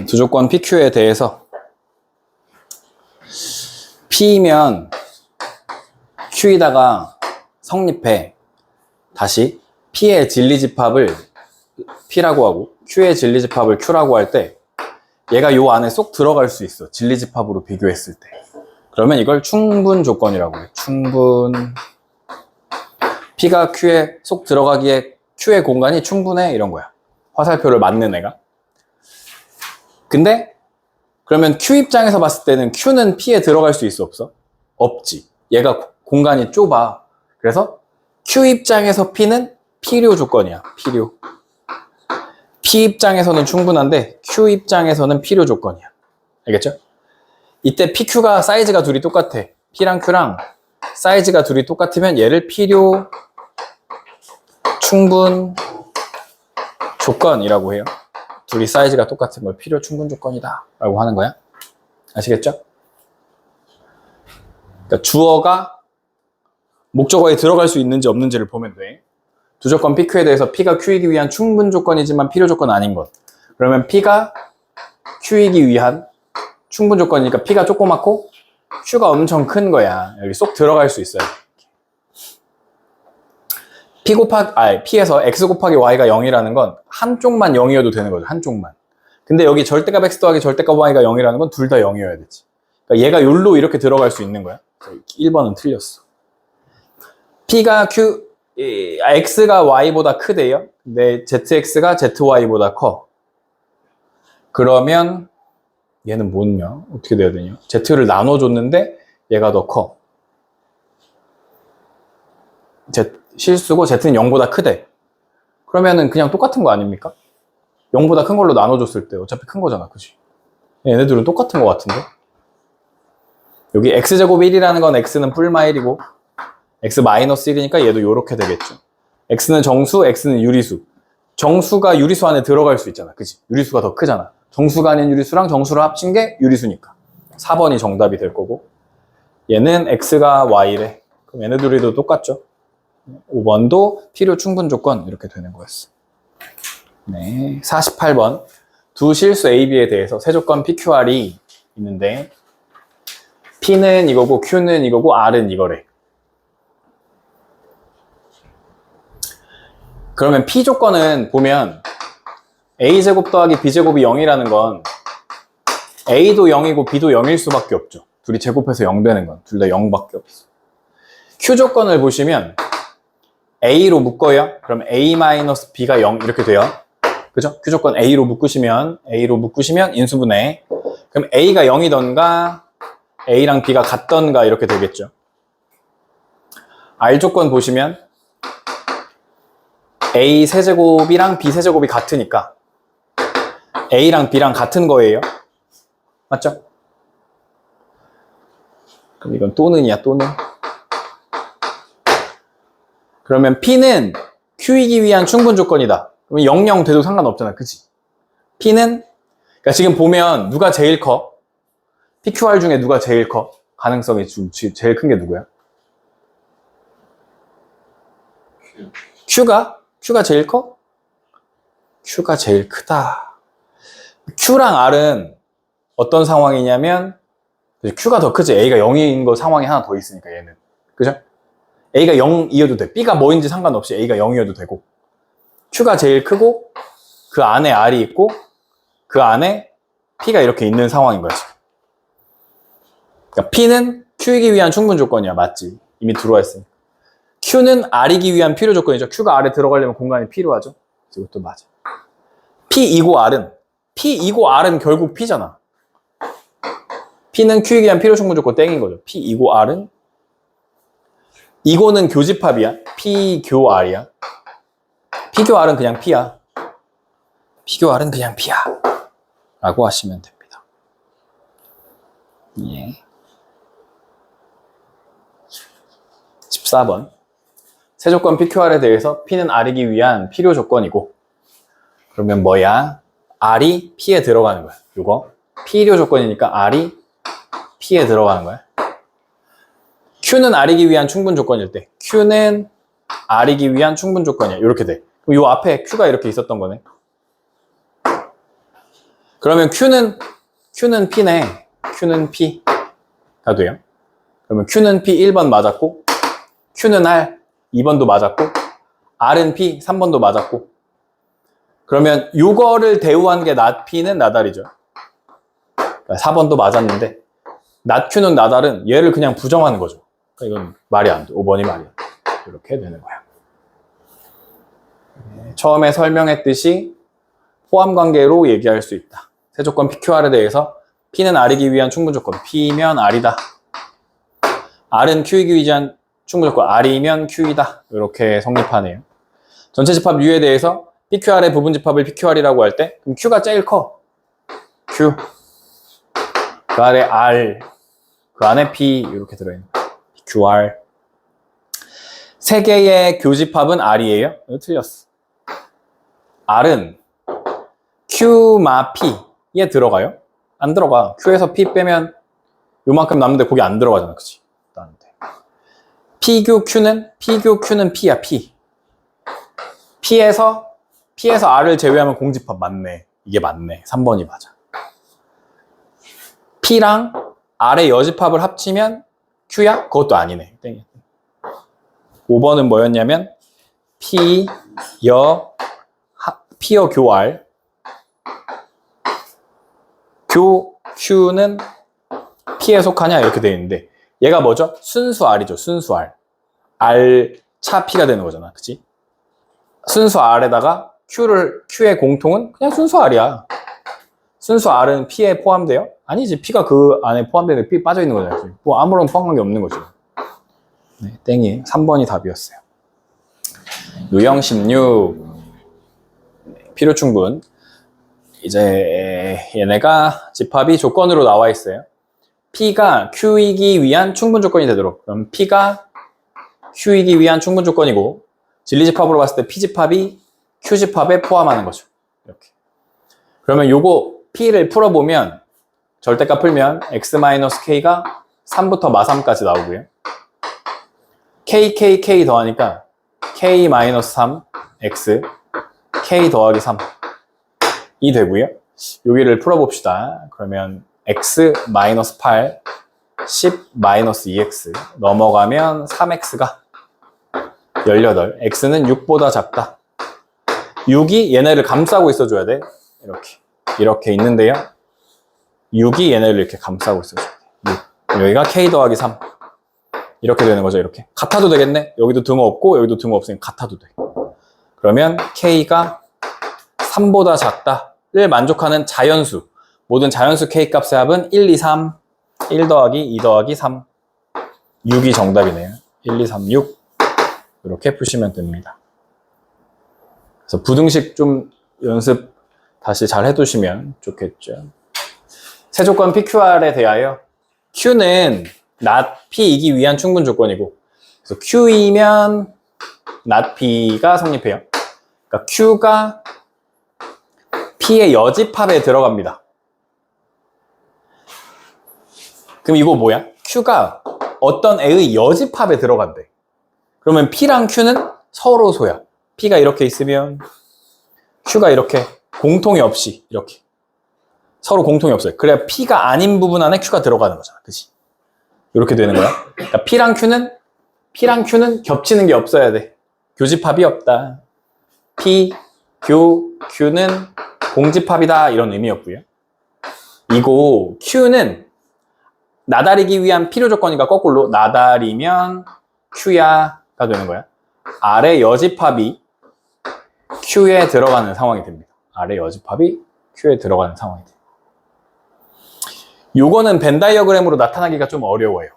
두 조건 PQ에 대해서 P면 Q에다가 성립해. 다시 P의 진리집합을 P라고 하고 Q의 진리집합을 Q라고 할 때 얘가 요 안에 쏙 들어갈 수 있어. 진리집합으로 비교했을 때. 그러면 이걸 충분 조건이라고 해. 충분. P가 Q에 쏙 들어가기에 Q의 공간이 충분해. 이런 거야. 화살표를 맞는 애가. 근데 그러면 Q 입장에서 봤을 때는 Q는 P에 들어갈 수 있어 없어? 없지. 얘가 공간이 좁아. 그래서 Q 입장에서 P는 필요 조건이야. 필요. P 입장에서는 충분한데 Q 입장에서는 필요 조건이야. 알겠죠? 이때 PQ가 사이즈가 둘이 똑같아. P랑 Q랑 사이즈가 둘이 똑같으면 얘를 필요 충분 조건이라고 해요. 둘이 사이즈가 똑같은 걸 필요 충분 조건이다 라고 하는 거야. 아시겠죠? 그러니까 주어가 목적어에 들어갈 수 있는지 없는지를 보면 돼. 두 조건 PQ에 대해서 P가 Q이기 위한 충분 조건이지만 필요 조건 아닌 것. 그러면 P가 Q이기 위한 충분 조건이니까 P가 조그맣고 Q가 엄청 큰 거야. 여기 쏙 들어갈 수 있어요. P에서 X 곱하기 Y가 0이라는 건 한쪽만 0이어도 되는 거죠. 한쪽만. 근데 여기 절대값 X 더하기 절대값 Y가 0이라는 건 둘 다 0이어야 되지. 그러니까 얘가 욜로 이렇게 들어갈 수 있는 거야. 1번은 틀렸어. X가 Y보다 크대요. 근데 ZX가 ZY보다 커. 그러면 얘는 뭐냐? 어떻게 돼야 되냐? Z를 나눠줬는데 얘가 더 커. 실수고 Z는 0보다 크대. 그러면은 그냥 똑같은 거 아닙니까? 0보다 큰 걸로 나눠줬을 때 어차피 큰 거잖아. 그치? 얘네들은 똑같은 거 같은데? 여기 X제곱 1이라는 건 X는 뿔마 1이고 X 마이너스 1이니까 얘도 요렇게 되겠죠. X는 정수, X는 유리수. 정수가 유리수 안에 들어갈 수 있잖아. 그치? 유리수가 더 크잖아. 정수가 아닌 유리수랑 정수를 합친 게 유리수니까. 4번이 정답이 될 거고. 얘는 X가 Y래. 그럼 얘네들도 똑같죠. 5번도 필요 충분 조건 이렇게 되는 거였어. 네, 48번 두 실수 A, B에 대해서 세 조건 PQR이 있는데 P는 이거고 Q는 이거고 R은 이거래. 그러면 P 조건은 보면 A제곱 더하기 B제곱이 0이라는 건 A도 0이고 B도 0일 수밖에 없죠. 둘이 제곱해서 0 되는 건 둘 다 0밖에 없어. Q 조건을 보시면 A로 묶어요. 그럼 A-B가 0 이렇게 돼요. 그죠? Q 조건 A로 묶으시면 인수분해. 그럼 A가 0이던가 A랑 B가 같던가 이렇게 되겠죠. R 조건 보시면 A 세제곱이랑 B 세제곱이 같으니까 A랑 B랑 같은 거예요. 맞죠? 그럼 이건 또는이야, 또는. 그러면 P는 Q이기 위한 충분 조건이다. 그러면 00 돼도 상관없잖아. 그치? P는, 그러니까 지금 보면 누가 제일 커? PQR 중에 누가 제일 커? 가능성이 제일 큰 게 누구야? Q가 제일 커? Q가 제일 크다. Q랑 R은 어떤 상황이냐면 Q가 더 크지. A가 0인 거 상황이 하나 더 있으니까 얘는. 그죠? A가 0이어도 돼. B가 뭐인지 상관없이 A가 0이어도 되고. Q가 제일 크고 그 안에 R이 있고 그 안에 P가 이렇게 있는 상황인 거야 지금. 그러니까 P는 Q이기 위한 충분 조건이야. 맞지? 이미 들어와 있으니까. Q는 R이기 위한 필요 조건이죠. Q가 R에 들어가려면 공간이 필요하죠. 이것도 맞아. P2고 R은 결국 P잖아. P는 Q이기 위한 필요 충분 조건 땡인 거죠. P2고 R은 이거는 교집합이야. P 교 R이야. P 교 R은 그냥 P야. P 교 R은 그냥 P야. 라고 하시면 됩니다. 예. 14번. 세조건 PQR에 대해서 P는 R이기 위한 필요 조건이고 그러면 뭐야? R이 P에 들어가는 거야. 이거 필요 조건이니까 R이 P에 들어가는 거야. Q는 R이기 위한 충분 조건일 때 Q는 R이기 위한 충분 조건이야. 이렇게 돼. 그럼 이 앞에 Q가 이렇게 있었던 거네. 그러면 Q는 P네. Q는 P가 돼요. 그러면 Q는 P 1번 맞았고, Q는 R 2번도 맞았고, R은 P 3번도 맞았고. 그러면 요거를 대우한 게 not P는 나달이죠. 4번도 맞았는데 not Q는 not R은 얘를 그냥 부정하는 거죠. 그러니까 이건 말이 안 돼. 5번이 말이 안 돼. 이렇게 되는 거야. 처음에 설명했듯이 포함관계로 얘기할 수 있다. 세조건 PQR에 대해서 P는 R이기 위한 충분조건, P면 R이다. R은 Q이기 위한 충분조건, R이면 Q이다. 이렇게 성립하네요. 전체 집합 U에 대해서 PQR의 부분 집합을 PQR이라고 할 때 그럼 Q가 제일 커. Q. 그 아래 R. 그 안에 P 이렇게 들어있는 거예요. PQR. 세 개의 교집합은 R이에요? 이거 틀렸어. R은 Q 마 P에 들어가요? 안 들어가. Q에서 P 빼면 요만큼 남는데 거기 안 들어가잖아. 그치? P교 Q는 P야, P. P에서 R을 제외하면 공집합 맞네. 이게 맞네. 3번이 맞아. P랑 R의 여집합을 합치면 Q야? 그것도 아니네. 땡이. 5번은 뭐였냐면 P여 교 R. 교 Q는 P에 속하냐? 이렇게 되어 있는데 얘가 뭐죠? 순수 R이죠. 순수 R. R 차 P가 되는 거잖아. 그치? 순수 R에다가 Q의 공통은 그냥 순수 R이야. 순수 R은 P에 포함돼요? 아니지. P가 그 안에 포함되는데 P 빠져 있는 거잖아. 뭐 아무런 포함관계 없는 거죠. 네, 땡이 3번이 답이었어요. 유형 16. 필요충분. 이제 얘네가 집합이 조건으로 나와 있어요. P가 Q이기 위한 충분 조건이 되도록. 그럼 P가 Q이기 위한 충분 조건이고 진리집합으로 봤을 때 P집합이 Q집합에 포함하는 거죠. 이렇게. 그러면 요거 P를 풀어보면 절대값 풀면 X-K가 3부터 마3까지 나오고요. K 더하니까 K-3 X K 더하기 3이 되고요. 여기를 풀어봅시다. 그러면 X-8 10-2X 넘어가면 3X가 18. X는 6보다 작다. 6이 얘네를 감싸고 있어줘야 돼. 이렇게 있는데요. 6이 얘네를 이렇게 감싸고 있어줘야 돼. 6. 여기가 K 더하기 3. 이렇게 되는 거죠. 이렇게. 같아도 되겠네. 여기도 등호 없고 여기도 등호 없으니까 같아도 돼. 그러면 K가 3보다 작다를 만족하는 자연수. 모든 자연수 K 값의 합은 1, 2, 3. 1 더하기 2 더하기 3. 6이 정답이네요. 1, 2, 3, 6. 이렇게 푸시면 됩니다. 그래서 부등식 좀 연습 다시 잘 해두시면 좋겠죠. 세조건 PQR에 대하여 Q는 not P이기 위한 충분 조건이고, 그래서 Q이면 not P가 성립해요. 그러니까 Q가 P의 여집합에 들어갑니다. 그럼 이거 뭐야? Q가 어떤 애의 여집합에 들어간대. 그러면 P랑 Q는 서로 소야. P가 이렇게 있으면 Q가 이렇게 공통이 없이 이렇게 서로 공통이 없어요. 그래야 P가 아닌 부분 안에 Q가 들어가는 거잖아. 그치? 이렇게 되는 거야. 그러니까 P랑 Q는 겹치는 게 없어야 돼. 교집합이 없다. P, Q는 공집합이다. 이런 의미였고요. 이거 Q는 나달이기 위한 필요 조건이니까 거꾸로 나달이면 Q야가 되는 거야. R의 여집합이 Q에 들어가는 상황이 됩니다. R의 여집합이 Q에 들어가는 상황이 됩니다. 요거는 벤 다이어그램으로 나타나기가 좀 어려워요.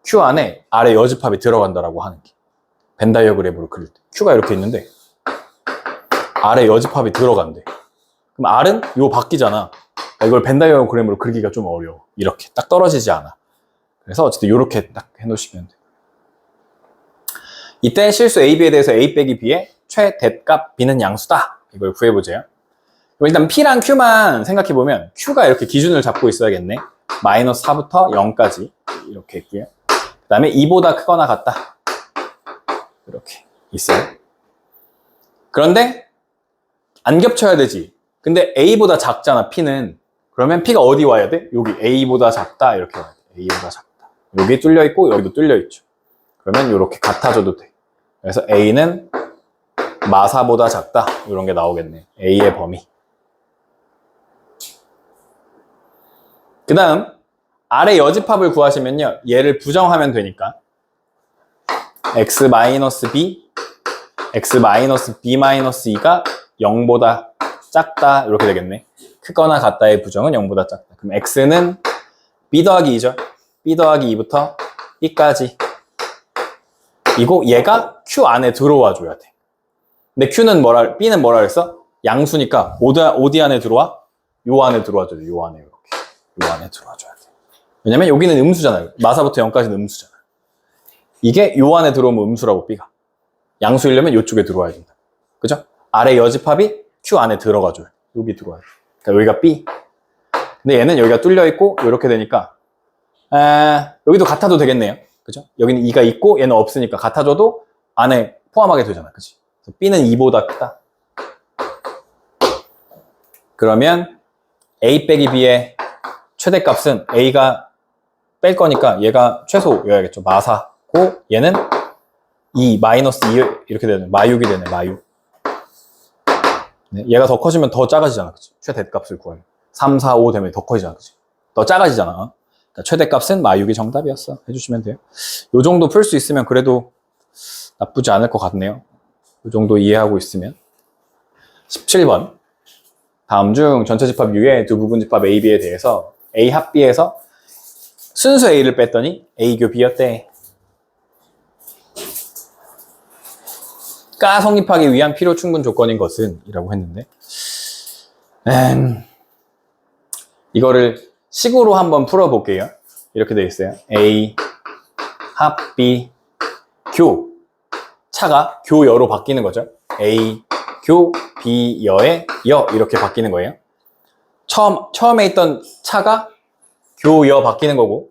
Q 안에 R의 여집합이 들어간다라고 하는 게. 벤 다이어그램으로 그릴 때. Q가 이렇게 있는데 R의 여집합이 들어간대. 그럼 R은 요 바뀌잖아. 이걸 벤 다이어그램으로 그리기가 좀 어려워. 이렇게 딱 떨어지지 않아. 그래서 어쨌든 이렇게 딱 해놓으시면 돼요. 이때 실수 AB에 대해서 A 빼기 B의 최대값 B는 양수다. 이걸 구해보세요. 일단 P랑 Q만 생각해보면 Q가 이렇게 기준을 잡고 있어야겠네. 마이너스 4부터 0까지 이렇게 있고요. 그 다음에 2보다 크거나 같다. 이렇게 있어요. 그런데 안 겹쳐야 되지. 근데 A보다 작잖아, P는. 그러면 P가 어디 와야 돼? 여기 A보다 작다 이렇게 와야 돼. A보다 작다. 여기 뚫려 있고 여기도 뚫려 있죠. 그러면 이렇게 같아져도 돼. 그래서 A는 마사보다 작다 이런 게 나오겠네. A의 범위. 그 다음 아래 여집합을 구하시면요. 얘를 부정하면 되니까 x-b, x-b-2가 0보다 작다 이렇게 되겠네. 크거나 같다의 부정은 0보다 작다. 그럼 x는 b 더하기 2죠. b 더하기 2부터 b까지. 이거 얘가 q 안에 들어와 줘야 돼. 근데 b는 뭐라 그랬어? 양수니까 어디 안에 들어와? 요 안에 들어와 줘야 돼. 요 안에 이렇게. 요 안에 들어와 줘야 돼. 왜냐면 여기는 음수잖아요. 마사부터 0까지는 음수잖아. 이게 요 안에 들어오면 음수라고 b가. 양수이려면 요쪽에 들어와야 된다. 그죠? 아래 여집합이 q 안에 들어가줘요. 여기 들어와야 돼. 그러니까 여기가 b. 근데 얘는 여기가 뚫려 있고 이렇게 되니까 여기도 같아도 되겠네요. 그죠? 여기는 2가 있고 얘는 없으니까 같아져도 안에 포함하게 되잖아. 그치? 그래서 b는 2보다 크다. 그러면 a 빼기 b의 최대값은 a가 뺄 거니까 얘가 최소여야겠죠. 마사고 얘는 2 마이너스 2 이렇게 되네. 마육이 되네. 마육. 네, 얘가 더 커지면 더 작아지잖아. 그치? 최대값을 구하면 3, 4, 5 되면 더 커지잖아. 그치? 더 작아지잖아. 그러니까 최대값은 마육이 정답이었어. 해주시면 돼요. 요 정도 풀 수 있으면 그래도 나쁘지 않을 것 같네요. 요 정도 이해하고 있으면. 17번. 다음 중 전체 집합 U의 두 부분 집합 A, B에 대해서 A 합 B에서 순수 A를 뺐더니 A 교 B였대. 가 성립하기 위한 필요 충분 조건인 것은 이라고 했는데 이거를 식으로 한번 풀어볼게요. 이렇게 되어 있어요. A 합 B 교 차가 교여로 바뀌는 거죠. A 교 B 여의 여 이렇게 바뀌는 거예요. 처음에 있던 차가 교여 바뀌는 거고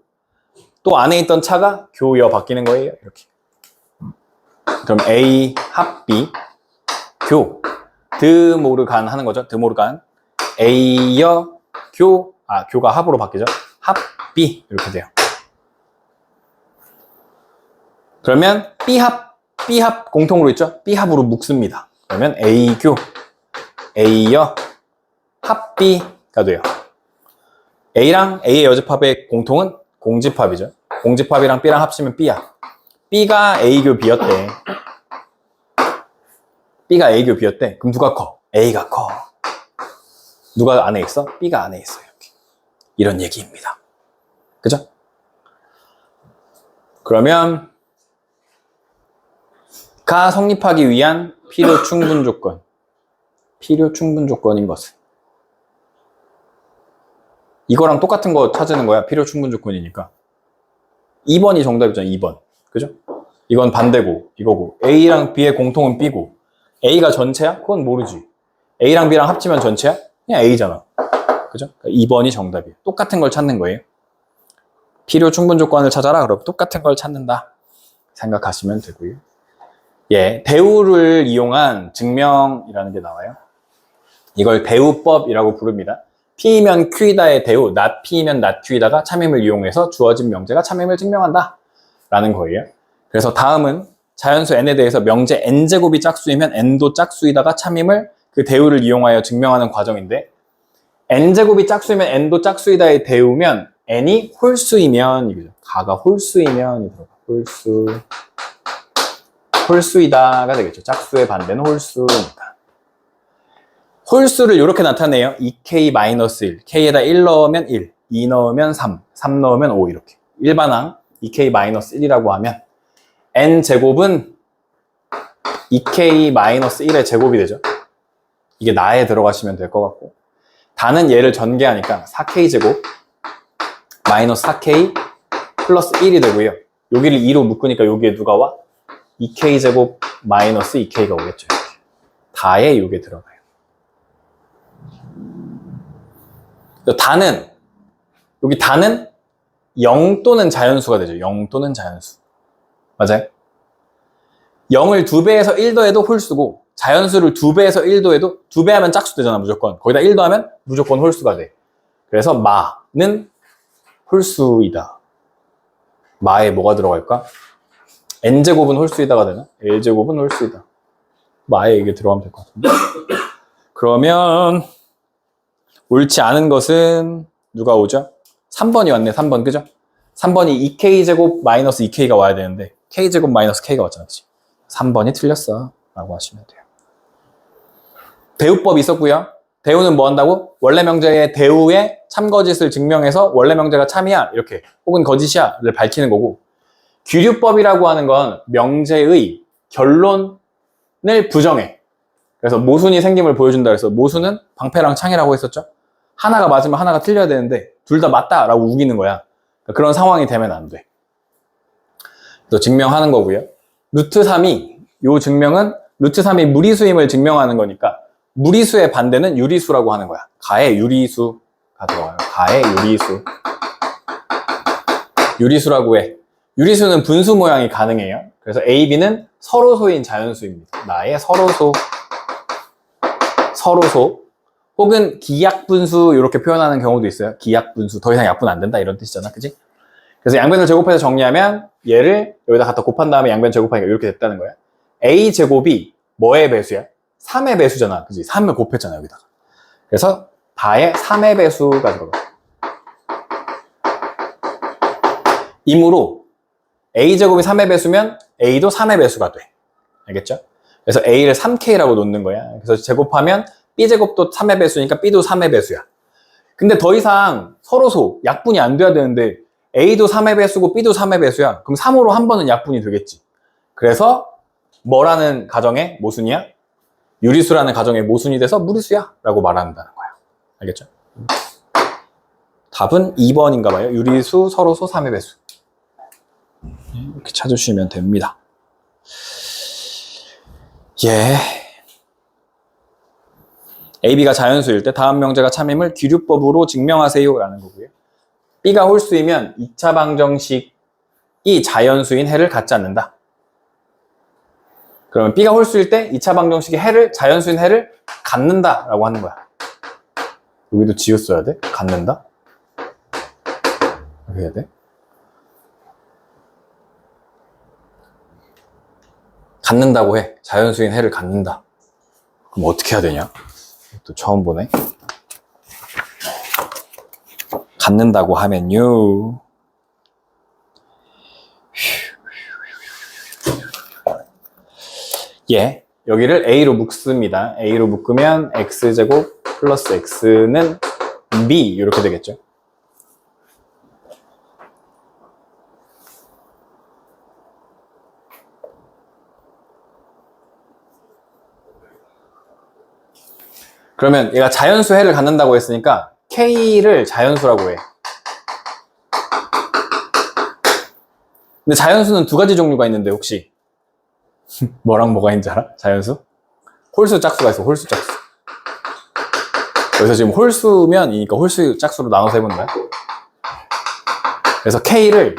또 안에 있던 차가 교여 바뀌는 거예요. 이렇게. 그럼 A 합 B 교 드모르간 하는 거죠. 드모르간 A 여 교가 합으로 바뀌죠. 합 B 이렇게 돼요. 그러면 B 합 공통으로 있죠. B 합으로 묶습니다. 그러면 A 교 A 여 합 B가 돼요. A랑 A의 여집합의 공통은 공집합이죠. 공집합이랑 B랑 합치면 B야. B가 A교 B였대. B가 A교 B였대. 그럼 누가 커? A가 커. 누가 안에 있어? B가 안에 있어. 이렇게. 이런 얘기입니다. 그죠? 그러면 가 성립하기 위한 필요 충분 조건. 필요 충분 조건인 것은 이거랑 똑같은 거 찾는 거야. 필요 충분 조건이니까. 2번이 정답이잖아. 2번. 그죠? 이건 반대고 이거고 A랑 B의 공통은 B고 A가 전체야? 그건 모르지. A랑 B랑 합치면 전체야? 그냥 A잖아. 그죠? 그러니까 2번이 정답이에요. 똑같은 걸 찾는 거예요. 필요 충분 조건을 찾아라. 그럼 똑같은 걸 찾는다. 생각하시면 되고요. 예, 대우를 이용한 증명이라는 게 나와요. 이걸 대우법이라고 부릅니다. P이면 Q이다의 대우, not P이면 not Q이다가 참임을 이용해서 주어진 명제가 참임을 증명한다. 라는 거예요. 그래서 다음은 자연수 n에 대해서 명제 n제곱이 짝수이면 n도 짝수이다가 참임을 그 대우를 이용하여 증명하는 과정인데 n제곱이 짝수이면 n도 짝수이다의 대우면 n이 홀수이면 이거죠. 가가 홀수이면 홀수이다가 되겠죠. 짝수의 반대는 홀수입니다. 홀수를 이렇게 나타내요. 2k-1, k에다 1 넣으면 1, 2 넣으면 3, 3 넣으면 5 이렇게. 일반항 2k-1이라고 하면 n제곱은 2k-1의 제곱이 되죠. 이게 나에 들어가시면 될 것 같고 다는 얘를 전개하니까 4k제곱 마이너스 4k 플러스 1이 되고요. 여기를 2로 묶으니까 여기에 누가 와? 2k제곱 마이너스 2k가 오겠죠. 이렇게. 다에 이게 들어가요. 다는 여기 다는 0 또는 자연수가 되죠. 0 또는 자연수. 맞아요? 0을 2배에서 1 더해도 홀수고 자연수를 2배에서 1 더해도 2배 하면 짝수 되잖아. 무조건. 거기다 1 더하면 무조건 홀수가 돼. 그래서 마는 홀수이다. 마에 뭐가 들어갈까? n제곱은 홀수이다가 되나? l제곱은 홀수이다. 마에 이게 들어가면 될 것 같은데. 그러면 옳지 않은 것은 누가 오죠? 3번이 왔네. 3번 그죠? 3번이 2k제곱 마이너스 2k가 와야 되는데 k제곱 마이너스 k가 왔잖아. 그치? 3번이 틀렸어 라고 하시면 돼요. 대우법이 있었고요. 대우는 뭐 한다고? 원래 명제의 대우의 참거짓을 증명해서 원래 명제가 참이야 이렇게 혹은 거짓이야를 밝히는 거고, 규류법이라고 하는 건 명제의 결론을 부정해. 그래서 모순이 생김을 보여준다 그래서 모순은 방패랑 창이라고 했었죠. 하나가 맞으면 하나가 틀려야 되는데 둘 다 맞다라고 우기는 거야. 그런 상황이 되면 안 돼. 또 증명하는 거고요. 루트 3이 요 증명은 루트 3이 무리수임을 증명하는 거니까 무리수의 반대는 유리수라고 하는 거야. 가의 유리수가 들어가요. 가의 유리수. 유리수라고 해. 유리수는 분수 모양이 가능해요. 그래서 A, B는 서로소인 자연수입니다. 나의 서로소. 서로소. 혹은 기약분수 이렇게 표현하는 경우도 있어요. 기약분수. 더 이상 약분 안 된다 이런 뜻이잖아. 그지? 그래서 양변을 제곱해서 정리하면 얘를 여기다 갖다 곱한 다음에 양변 제곱하니까 이렇게 됐다는 거야. A제곱이 뭐의 배수야? 3의 배수잖아. 그지? 3을 곱했잖아 여기다가. 그래서 다의 3의 배수가 들어가. 이므로 A제곱이 3의 배수면 A도 3의 배수가 돼. 알겠죠? 그래서 A를 3K라고 놓는 거야. 그래서 제곱하면 B제곱도 3의 배수니까 B도 3의 배수야. 근데 더 이상 서로소 약분이 안 돼야 되는데 A도 3의 배수고 B도 3의 배수야. 그럼 3으로 한 번은 약분이 되겠지. 그래서 뭐라는 가정의 모순이야? 유리수라는 가정의 모순이 돼서 무리수야 라고 말한다는 거야. 알겠죠? 답은 2번인가 봐요. 유리수, 서로소, 3의 배수. 이렇게 찾으시면 됩니다. 예. AB가 자연수일 때 다음 명제가 참임을 규류법으로 증명하세요 라는 거고요. B가 홀수이면 2차 방정식이 자연수인 해를 갖지 않는다. 그러면 B가 홀수일 때 2차 방정식이 해를, 자연수인 해를 갖는다 라고 하는 거야. 여기도 지었어야 돼? 갖는다? 어떻게 해야 돼? 갖는다고 해. 자연수인 해를 갖는다. 그럼 어떻게 해야 되냐? 또 처음 보네. 갖는다고 하면요. 예, 여기를 A로 묶습니다. A로 묶으면 X제곱 플러스 X는 B 이렇게 되겠죠. 그러면 얘가 자연수 해를 갖는다고 했으니까 K를 자연수라고 해. 근데 자연수는 두 가지 종류가 있는데 혹시 뭐랑 뭐가 있는지 알아? 자연수? 홀수 짝수가 있어. 홀수 짝수. 그래서 지금 홀수면이니까 홀수 짝수로 나눠서 해보는 거야. 그래서 K를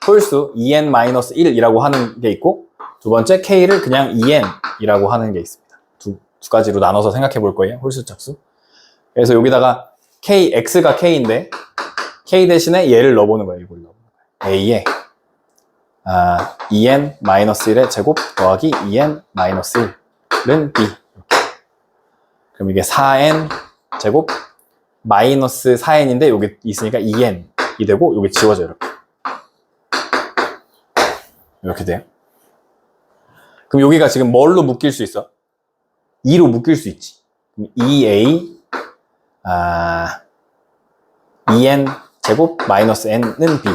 홀수 2n-1이라고 하는 게 있고, 두 번째 K를 그냥 2n이라고 하는 게 있습니다. 두 가지로 나눠서 생각해 볼 거예요. 홀수 짝수. 그래서 여기다가 X가 K인데 K 대신에 얘를 넣어보는 거예요. 이걸 넣어보는 거예요. A에 2n-1의 제곱 더하기 2n-1은 B. 이렇게. 그럼 이게 4n 제곱 마이너스 4n인데 여기 있으니까 2n이 되고 여기 지워져요. 이렇게 돼요. 그럼 여기가 지금 뭘로 묶일 수 있어? 2로 묶일 수 있지. 그럼 2a 2n 제곱 마이너스 n은 B.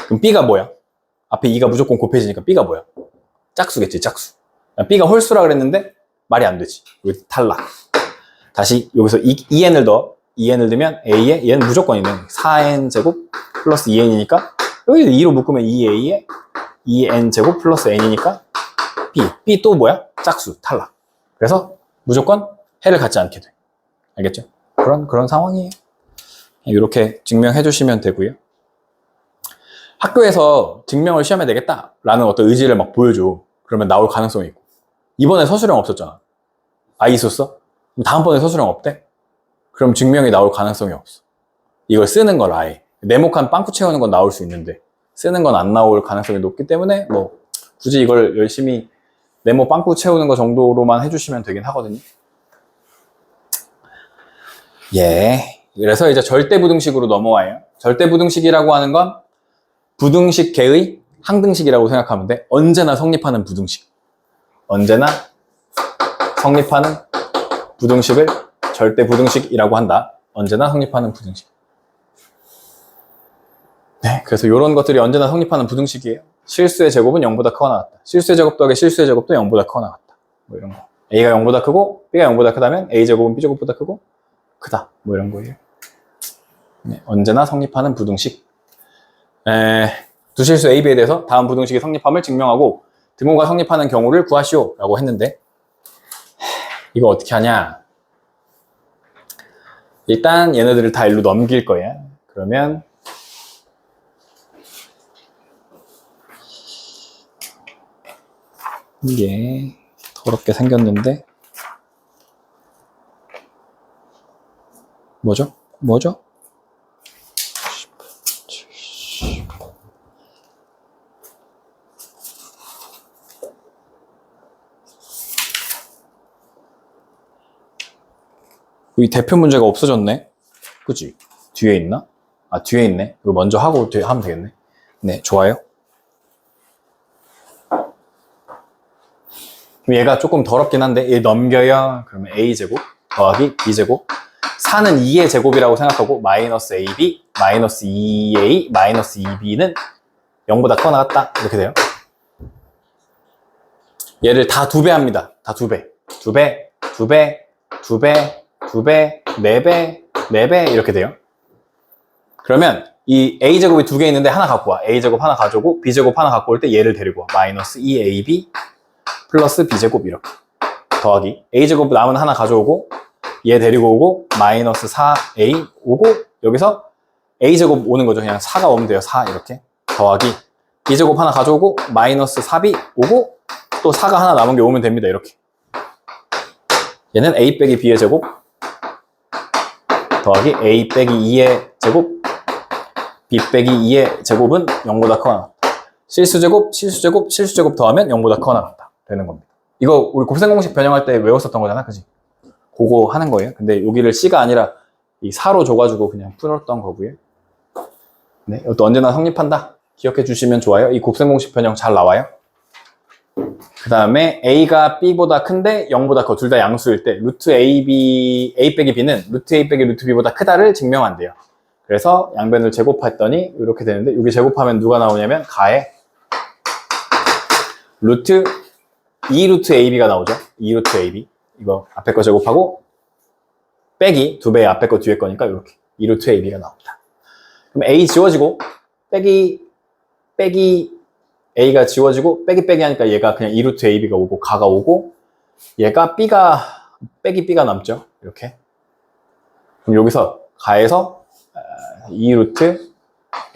그럼 B가 뭐야? 앞에 2가 무조건 곱해지니까 B가 뭐야? 짝수겠지, 짝수. B가 홀수라 그랬는데 말이 안 되지. 여기 탈락. 다시 여기서 2n을 넣어. 2n을 넣으면 A에 얘는 무조건 있는 4n 제곱 플러스 2n이니까 여기 2로 묶으면 2a에 2n 제곱 플러스 n이니까 B. B 또 뭐야? 짝수, 탈락. 그래서 무조건 해를 갖지 않게 돼. 알겠죠? 그런 상황이에요. 이렇게 증명해 주시면 되고요. 학교에서 증명을 시험에 내겠다라는 어떤 의지를 막 보여줘. 그러면 나올 가능성이 있고. 이번에 서술형 없었잖아. 있었어? 다음번에 서술형 없대? 그럼 증명이 나올 가능성이 없어. 이걸 쓰는 걸 아예. 네모칸 빵꾸 채우는 건 나올 수 있는데 쓰는 건 안 나올 가능성이 높기 때문에 뭐 굳이 이걸 열심히 네모 빵꾸 채우는 거 정도로만 해주시면 되긴 하거든요. 예. 그래서 이제 절대부등식으로 넘어와요. 절대부등식이라고 하는 건 부등식 계의 항등식이라고 생각하면 돼. 언제나 성립하는 부등식. 언제나 성립하는 부등식을 절대부등식이라고 한다. 언제나 성립하는 부등식. 네, 그래서 이런 것들이 언제나 성립하는 부등식이에요. 실수의 제곱은 0보다 크거나 같다. 실수의 제곱 더하기 실수의 제곱도 0보다 크거나 같다. 뭐 이런 거. A가 0보다 크고 B가 0보다 크다면 A제곱은 B제곱보다 크고 크다. 뭐 이런 거예요. 네, 언제나 성립하는 부등식. 두 실수 A, B에 대해서 다음 부등식의 성립함을 증명하고 등호가 성립하는 경우를 구하시오 라고 했는데 이거 어떻게 하냐. 일단 얘네들을 다 일로 넘길 거야. 그러면 이게 더럽게 생겼는데 뭐죠? 이 대표 문제가 없어졌네. 그치? 뒤에 있나? 아, 뒤에 있네. 이거 먼저 하고 하면 되겠네. 네, 좋아요. 얘가 조금 더럽긴 한데 얘 넘겨요. 그러면 A제곱 더하기 B제곱 4는 2의 제곱이라고 생각하고 마이너스 AB 마이너스 2A 마이너스 2B는 0보다 크거나 같다. 이렇게 돼요. 얘를 다 2배 합니다. 다 2배. 2배, 2배, 2배, 2배, 4배, 4배 이렇게 돼요. 그러면 이 A제곱이 2개 있는데 하나 갖고 와. A제곱 하나 가져오고 B제곱 하나 갖고 올 때 얘를 데리고 와. 마이너스 2AB 플러스 B제곱 이렇게 더하기 A제곱 남은 하나 가져오고 얘 데리고 오고 마이너스 4A 오고 여기서 A제곱 오는 거죠. 그냥 4가 오면 돼요. 4 이렇게 더하기 B제곱 하나 가져오고 마이너스 4B 오고 또 4가 하나 남은 게 오면 됩니다. 이렇게 얘는 A 빼기 B의 제곱 더하기 A 빼기 2의 제곱 B 빼기 2의 제곱은 0보다 크거나 실수제곱, 실수제곱, 실수제곱 더하면 0보다 크거나 같다. 되는 겁니다. 이거 우리 곱셈공식 변형할 때 외웠었던 거잖아. 그지? 그거 하는 거예요. 근데 여기를 C가 아니라 이 4로 줘가지고 그냥 풀었던 거고요. 네, 이것도 언제나 성립한다. 기억해 주시면 좋아요. 이 곱셈공식 변형 잘 나와요. 그 다음에 A가 B보다 큰데 0보다 커. 둘 다 양수일 때 루트 A 빼기 B는 루트 A 빼기 루트 B보다 크다를 증명한대요. 그래서 양변을 제곱했더니 이렇게 되는데 여기 제곱하면 누가 나오냐면 가에 루트 2루트 AB가 나오죠. 2루트 AB. 이거 앞에 거 제곱하고 빼기 2배의 앞에 거 뒤에 거니까 이렇게 2루트 AB가 나옵니다. 그럼 A 지워지고 빼기 A가 지워지고 빼기 하니까 얘가 그냥 2루트 AB가 오고 가가 오고 얘가 빼기 B가 남죠. 이렇게. 그럼 여기서 가에서 2루트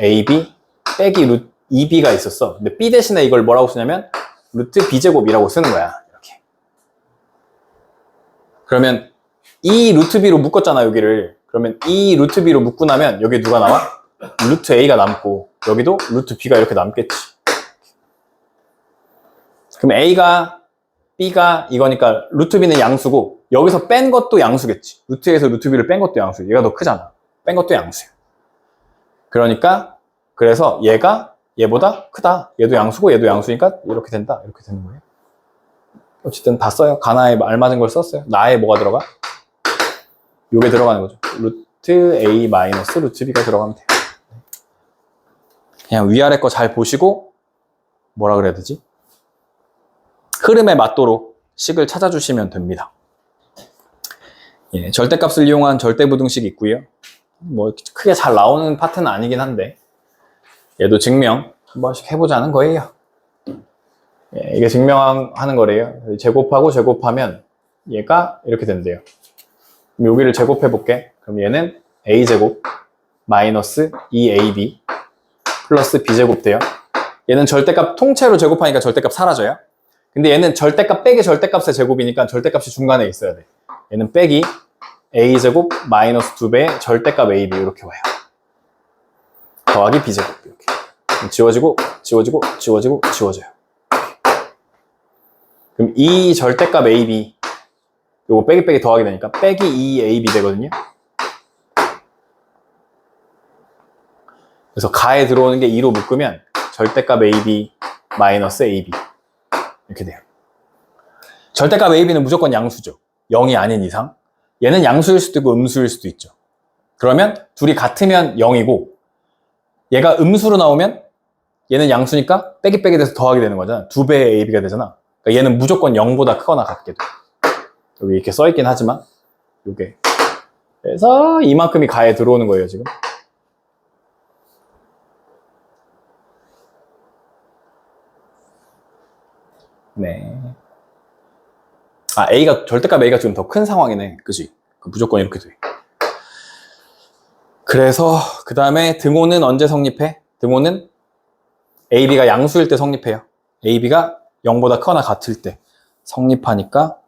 AB 빼기 루트 2B가 있었어. 근데 B 대신에 이걸 뭐라고 쓰냐면 루트 B제곱이라고 쓰는 거야. 이렇게. 그러면 이 루트 B로 묶었잖아, 여기를. 그러면 이 루트 B로 묶고 나면 여기 누가 나와? 루트 A가 남고 여기도 루트 B가 이렇게 남겠지. 그럼 A가 B가 이거니까 루트 B는 양수고 여기서 뺀 것도 양수겠지. 루트 A에서 루트 B를 뺀 것도 양수야. 얘가 더 크잖아. 뺀 것도 양수야. 그러니까 그래서 얘가 얘보다 크다. 얘도 양수고 얘도 양수니까 이렇게 된다. 이렇게 되는 거예요. 어쨌든 다 써요. 가나에 알맞은 걸 썼어요. 나에 뭐가 들어가? 요게 들어가는 거죠. 루트 A 마이너스 루트 B가 들어가면 돼요. 그냥 위아래 거 잘 보시고 뭐라 그래야 되지? 흐름에 맞도록 식을 찾아주시면 됩니다. 예, 절대값을 이용한 절대부등식이 있고요. 뭐 크게 잘 나오는 파트는 아니긴 한데 얘도 증명 한 번씩 해보자는 거예요. 예, 이게 증명하는 거래요. 제곱하고 제곱하면 얘가 이렇게 된대요. 그럼 여기를 제곱해 볼게. 그럼 얘는 A제곱 마이너스 2AB 플러스 B제곱 돼요. 얘는 절대값 통째로 제곱하니까 절대값 사라져요. 근데 얘는 절대값 빼기 절대값의 제곱이니까 절대값이 중간에 있어야 돼. 얘는 빼기 A제곱 마이너스 2배의 절대값 AB 이렇게 와요. 더하기 b제곱 이렇게 지워지고 지워지고 지워지고 지워져요. 그럼 이 절대값 ab 요거 빼기 빼기 더하기 되니까 빼기 2ab 되거든요. 그래서 가에 들어오는 게 2로 묶으면 절대값 ab 마이너스 ab 이렇게 돼요. 절대값 ab는 무조건 양수죠. 0이 아닌 이상. 얘는 양수일 수도 있고 음수일 수도 있죠. 그러면 둘이 같으면 0이고 얘가 음수로 나오면 얘는 양수니까 빼기 빼기 돼서 더하기 되는 거잖아. 2배의 ab가 되잖아. 그러니까 얘는 무조건 0보다 크거나 같게 돼. 여기 이렇게 써있긴 하지만 요게 그래서 이만큼이 가에 들어오는 거예요 지금. 네. 아, 절대값 A가 지금 더 큰 상황이네. 그지? 무조건 이렇게 돼. 그래서, 그 다음에 등호는 언제 성립해? 등호는 AB가 양수일 때 성립해요. AB가 0보다 크거나 같을 때 성립하니까,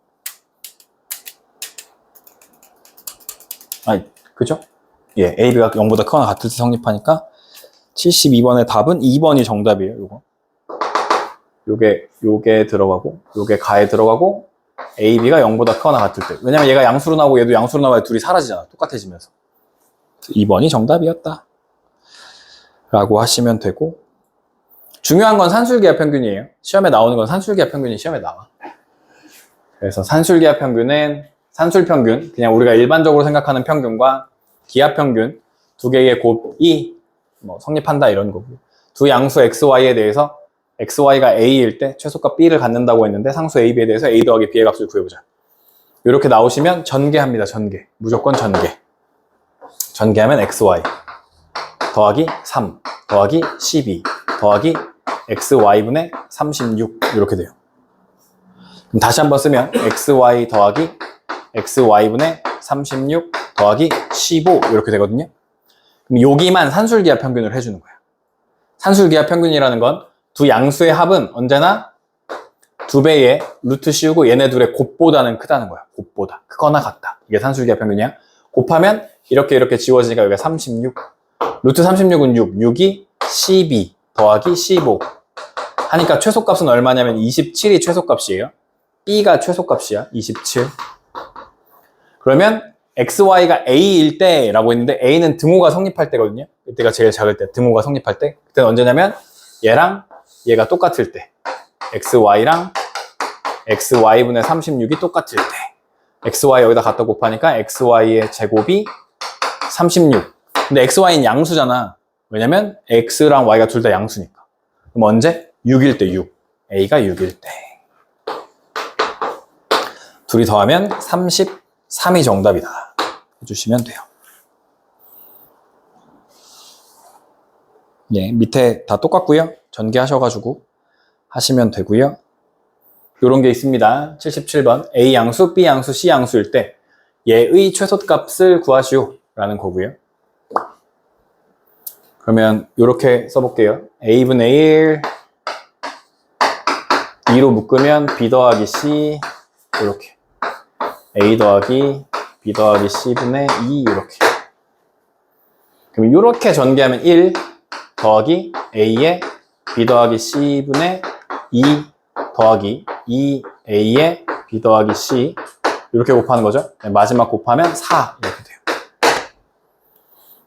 그죠? 예, AB가 0보다 크거나 같을 때 성립하니까, 72번의 답은 2번이 정답이에요, 요거. 요게 들어가고, 요게 가에 들어가고, AB가 0보다 크거나 같을 때. 왜냐면 얘가 양수로 나오고 얘도 양수로 나와야 둘이 사라지잖아. 똑같아지면서. 2번이 정답이었다. 라고 하시면 되고. 중요한 건 산술기하 평균이에요. 시험에 나오는 건 산술기하 평균이 시험에 나와. 그래서 산술기하 평균은 산술평균, 그냥 우리가 일반적으로 생각하는 평균과 기하평균 두 개의 곱이 성립한다 이런 거고. 두 양수 XY에 대해서 XY가 A일 때 최소값 B를 갖는다고 했는데 상수 AB에 대해서 A 더하기 B의 값을 구해보자. 이렇게 나오시면 전개합니다. 전개. 무조건 전개. 전개하면 XY 더하기 3 더하기 12 더하기 XY분의 36 이렇게 돼요. 그럼 다시 한번 쓰면 XY 더하기 XY분의 36 더하기 15 이렇게 되거든요. 그럼 여기만 산술기하 평균을 해주는 거야. 산술기하 평균이라는 건 두 양수의 합은 언제나 2배의 루트 씌우고 얘네 둘의 곱보다는 크다는 거야. 곱보다. 크거나 같다. 이게 산술기하 평균이야. 곱하면 이렇게 지워지니까 여기가 36. 루트 36은 6. 6이 12 더하기 15. 하니까 최소값은 얼마냐면 27이 최소값이에요. B가 최소값이야. 27. 그러면 XY가 A일 때라고 했는데 A는 등호가 성립할 때거든요. 이때가 제일 작을 때. 등호가 성립할 때. 그때는 언제냐면 얘랑 얘가 똑같을 때. XY랑 XY분의 36이 똑같을 때. XY 여기다 갖다 곱하니까 XY의 제곱이 36. 근데 XY는 양수잖아. 왜냐면 X랑 Y가 둘 다 양수니까. 그럼 언제? 6일 때 6. A가 6일 때. 둘이 더하면 33이 정답이다. 해주시면 돼요. 예, 밑에 다 똑같고요. 전개하셔가지고 하시면 되고요. 요런 게 있습니다. 77번 A 양수, B 양수, C 양수일 때 얘의 최소값을 구하시오 라는 거고요. 그러면 요렇게 써볼게요. A분의 1 2로 묶으면 B 더하기 C 이렇게 A 더하기 B 더하기 C분의 2 이렇게. 그럼 이렇게 전개하면 1 더하기 A의 B 더하기 C분의 2 더하기 2A의 B 더하기 C 이렇게 곱하는 거죠. 마지막 곱하면 4 이렇게 돼요.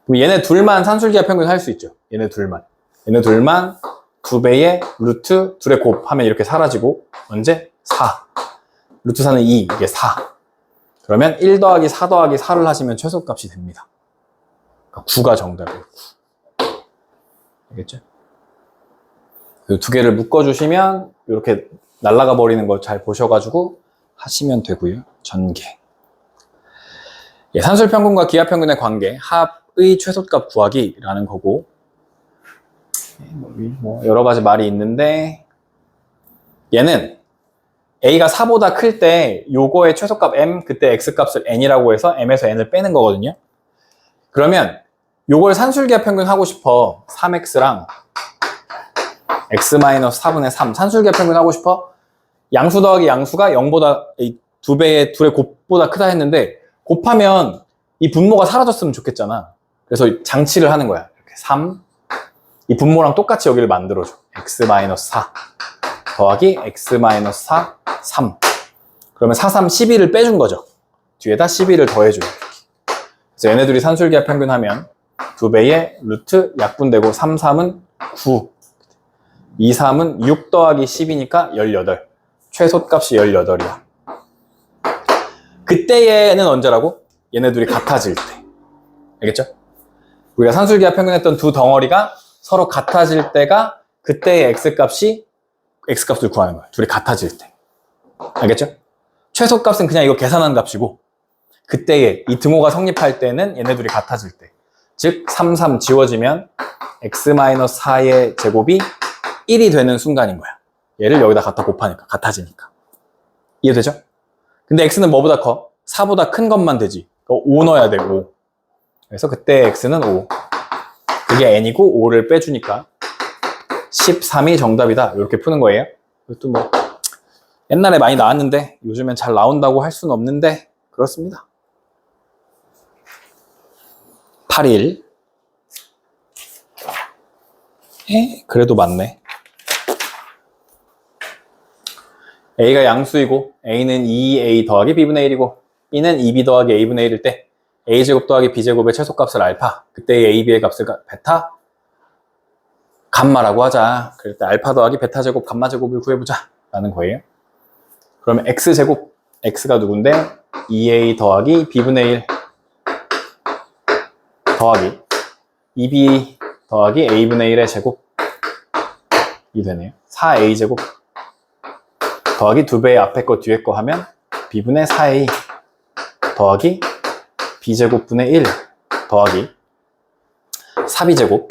그럼 얘네 둘만 산술기하 평균 할 수 있죠. 얘네 둘만 2배의 루트 둘의 곱하면 이렇게 사라지고 언제? 4 루트 4는 2 이게 4 그러면 1 더하기 4 더하기 4를 하시면 최소값이 됩니다. 그러니까 9가 정답이에요. 9. 알겠죠? 그 두 개를 묶어주시면 이렇게 날아가 버리는 거 잘 보셔가지고 하시면 되고요. 전개. 예, 산술평균과 기하평균의 관계, 합의 최소값 구하기라는 거고 뭐 여러 가지 말이 있는데 얘는 A가 4보다 클 때 요거의 최소값 M, 그때 X값을 N이라고 해서 M에서 N을 빼는 거거든요. 그러면 요걸 산술기하 평균 하고 싶어. 3X랑 X-4분의 3 산술기하 평균 하고 싶어. 양수 더하기 양수가 0보다 2배의 둘의 곱보다 크다 했는데 곱하면 이 분모가 사라졌으면 좋겠잖아. 그래서 장치를 하는 거야. 이렇게 3 이 분모랑 똑같이 여기를 만들어줘. x-4 더하기 x-4 3. 그러면 4, 3, 12를 빼준 거죠. 뒤에다 12를 더해줘요. 그래서 얘네들이 산술기하 평균하면 2배의 루트 약분되고 3, 3은 9, 2, 3은 6 더하기 10이니까 18. 최소값이 18이야. 그때에는 언제라고? 얘네들이 같아질 때. 알겠죠? 우리가 산술기하 평균했던 두 덩어리가 서로 같아질 때가 그때의 x값을 구하는 거야. 둘이 같아질 때. 알겠죠? 최소값은 그냥 이거 계산한 값이고 그때의 이 등호가 성립할 때는 얘네들이 같아질 때. 즉 3, 3 지워지면 x-4의 제곱이 1이 되는 순간인 거야. 얘를 여기다 갖다 곱하니까 같아지니까. 이해되죠? 근데 x는 뭐보다 커? 4보다 큰 것만 되지. 5 넣어야 돼, 5. 그래서 그때 x는 5. 그게 n이고 5를 빼주니까 13이 정답이다. 이렇게 푸는 거예요. 이것도 뭐 옛날에 많이 나왔는데 요즘엔 잘 나온다고 할 수는 없는데 그렇습니다. 8일. 그래도 맞네. a가 양수이고 a는 2a 더하기 b분의 1이고 b는 2b 더하기 a분의 1일 때 a제곱 더하기 b제곱의 최소값을 알파, 그때의 a, b의 값을 베타, 감마라고 하자. 그럴 때 알파 더하기 베타 제곱, 감마 제곱을 구해보자 라는 거예요. 그러면 x제곱, x가 누군데 2a 더하기 b분의 1 더하기 2b 더하기 a분의 1의 제곱이 되네요. 4a 제곱 더하기 2배의 앞에 거 뒤에 거 하면 b분의 4a 더하기 b제곱분의 1 더하기 4b제곱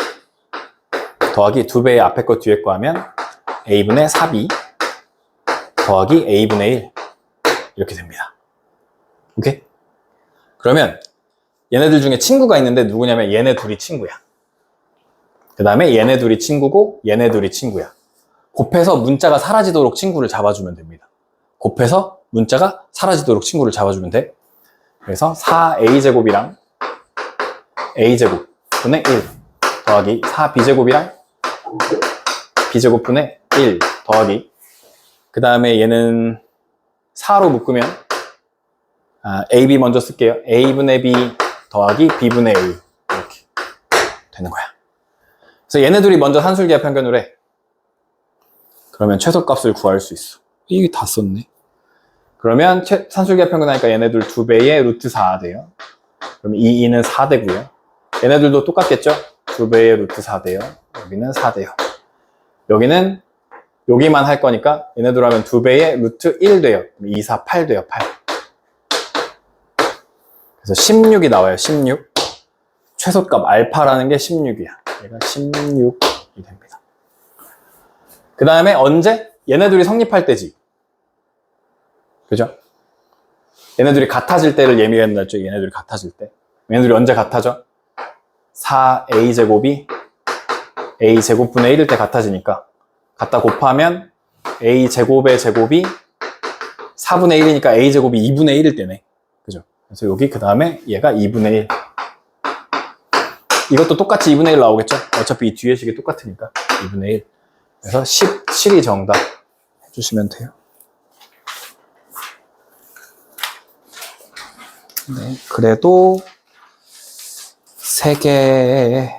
더하기 2배의 앞에 거 뒤에 거 하면 a분의 4b 더하기 a분의 1 이렇게 됩니다. 오케이? 그러면 얘네들 중에 친구가 있는데 누구냐면 얘네 둘이 친구야. 그 다음에 얘네 둘이 친구고 얘네 둘이 친구야. 곱해서 문자가 사라지도록 친구를 잡아주면 됩니다. 곱해서 문자가 사라지도록 친구를 잡아주면 돼. 그래서 4a제곱이랑 a제곱분의 1 더하기 4b제곱이랑 b제곱분의 1 더하기 그 다음에 얘는 4로 묶으면 ab 먼저 쓸게요. a분의 b 더하기 b분의 a 이렇게 되는 거야. 그래서 얘네들이 먼저 산술기하 평균을 해. 그러면 최소값을 구할 수 있어. 이게 다 썼네. 그러면 산술기하 평균하니까 얘네들 2배의 루트 4 돼요. 그럼 이 2는 4 되고요. 얘네들도 똑같겠죠? 2배의 루트 4 돼요. 여기는 4 돼요. 여기는 여기만 할 거니까 얘네들 하면 2배의 루트 1 돼요. 2, 4, 8 돼요. 8. 그래서 16이 나와요. 16. 최소값 알파라는 게 16이야. 얘가 16이 됩니다. 그 다음에 언제? 얘네들이 성립할 때지. 그죠? 얘네들이 같아질 때를 예미한다 했죠. 얘네들이 같아질 때. 얘네들이 언제 같아져? 4a제곱이 a제곱분의 1일 때 같아지니까 갖다 곱하면 a제곱의 제곱이 4분의 1이니까 a제곱이 2분의 1일 때네. 그죠? 그래서 여기 그 다음에 얘가 2분의 1. 이것도 똑같이 2분의 1 나오겠죠? 어차피 이 뒤에 식이 똑같으니까 2분의 1. 그래서 17이 정답 해주시면 돼요. 네, 그래도 3개구나.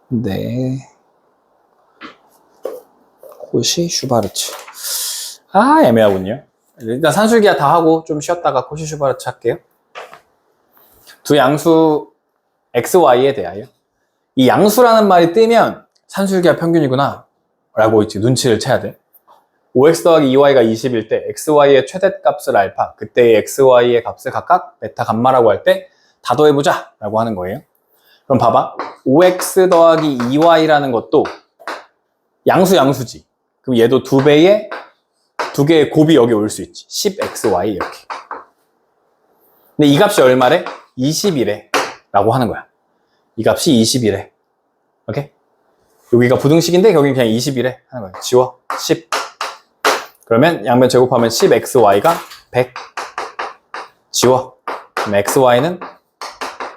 네. 코시 슈바르츠. 애매하군요. 일단 산술기하 다 하고 좀 쉬었다가 코시 슈바르츠 할게요. 두 양수 XY에 대하여. 이 양수라는 말이 뜨면 산술기하 평균이구나 라고 이제 눈치를 채야 돼. 5x 더하기 2y가 20일 때 xy의 최대값을 알파, 그때의 xy의 값을 각각 베타 감마라고 할 때 다 더해보자 라고 하는 거예요. 그럼 봐봐. 5x 더하기 2y라는 것도 양수지. 그럼 얘도 2개의 곱이 여기 올 수 있지. 10xy 이렇게. 근데 이 값이 얼마래? 20이래 라고 하는 거야. 이 값이 20이래. 오케이? 여기가 부등식인데 여기는 그냥 20이래 하는 거야. 지워. 10. 그러면 양변 제곱하면 10xy가 100 지워. 그럼 xy는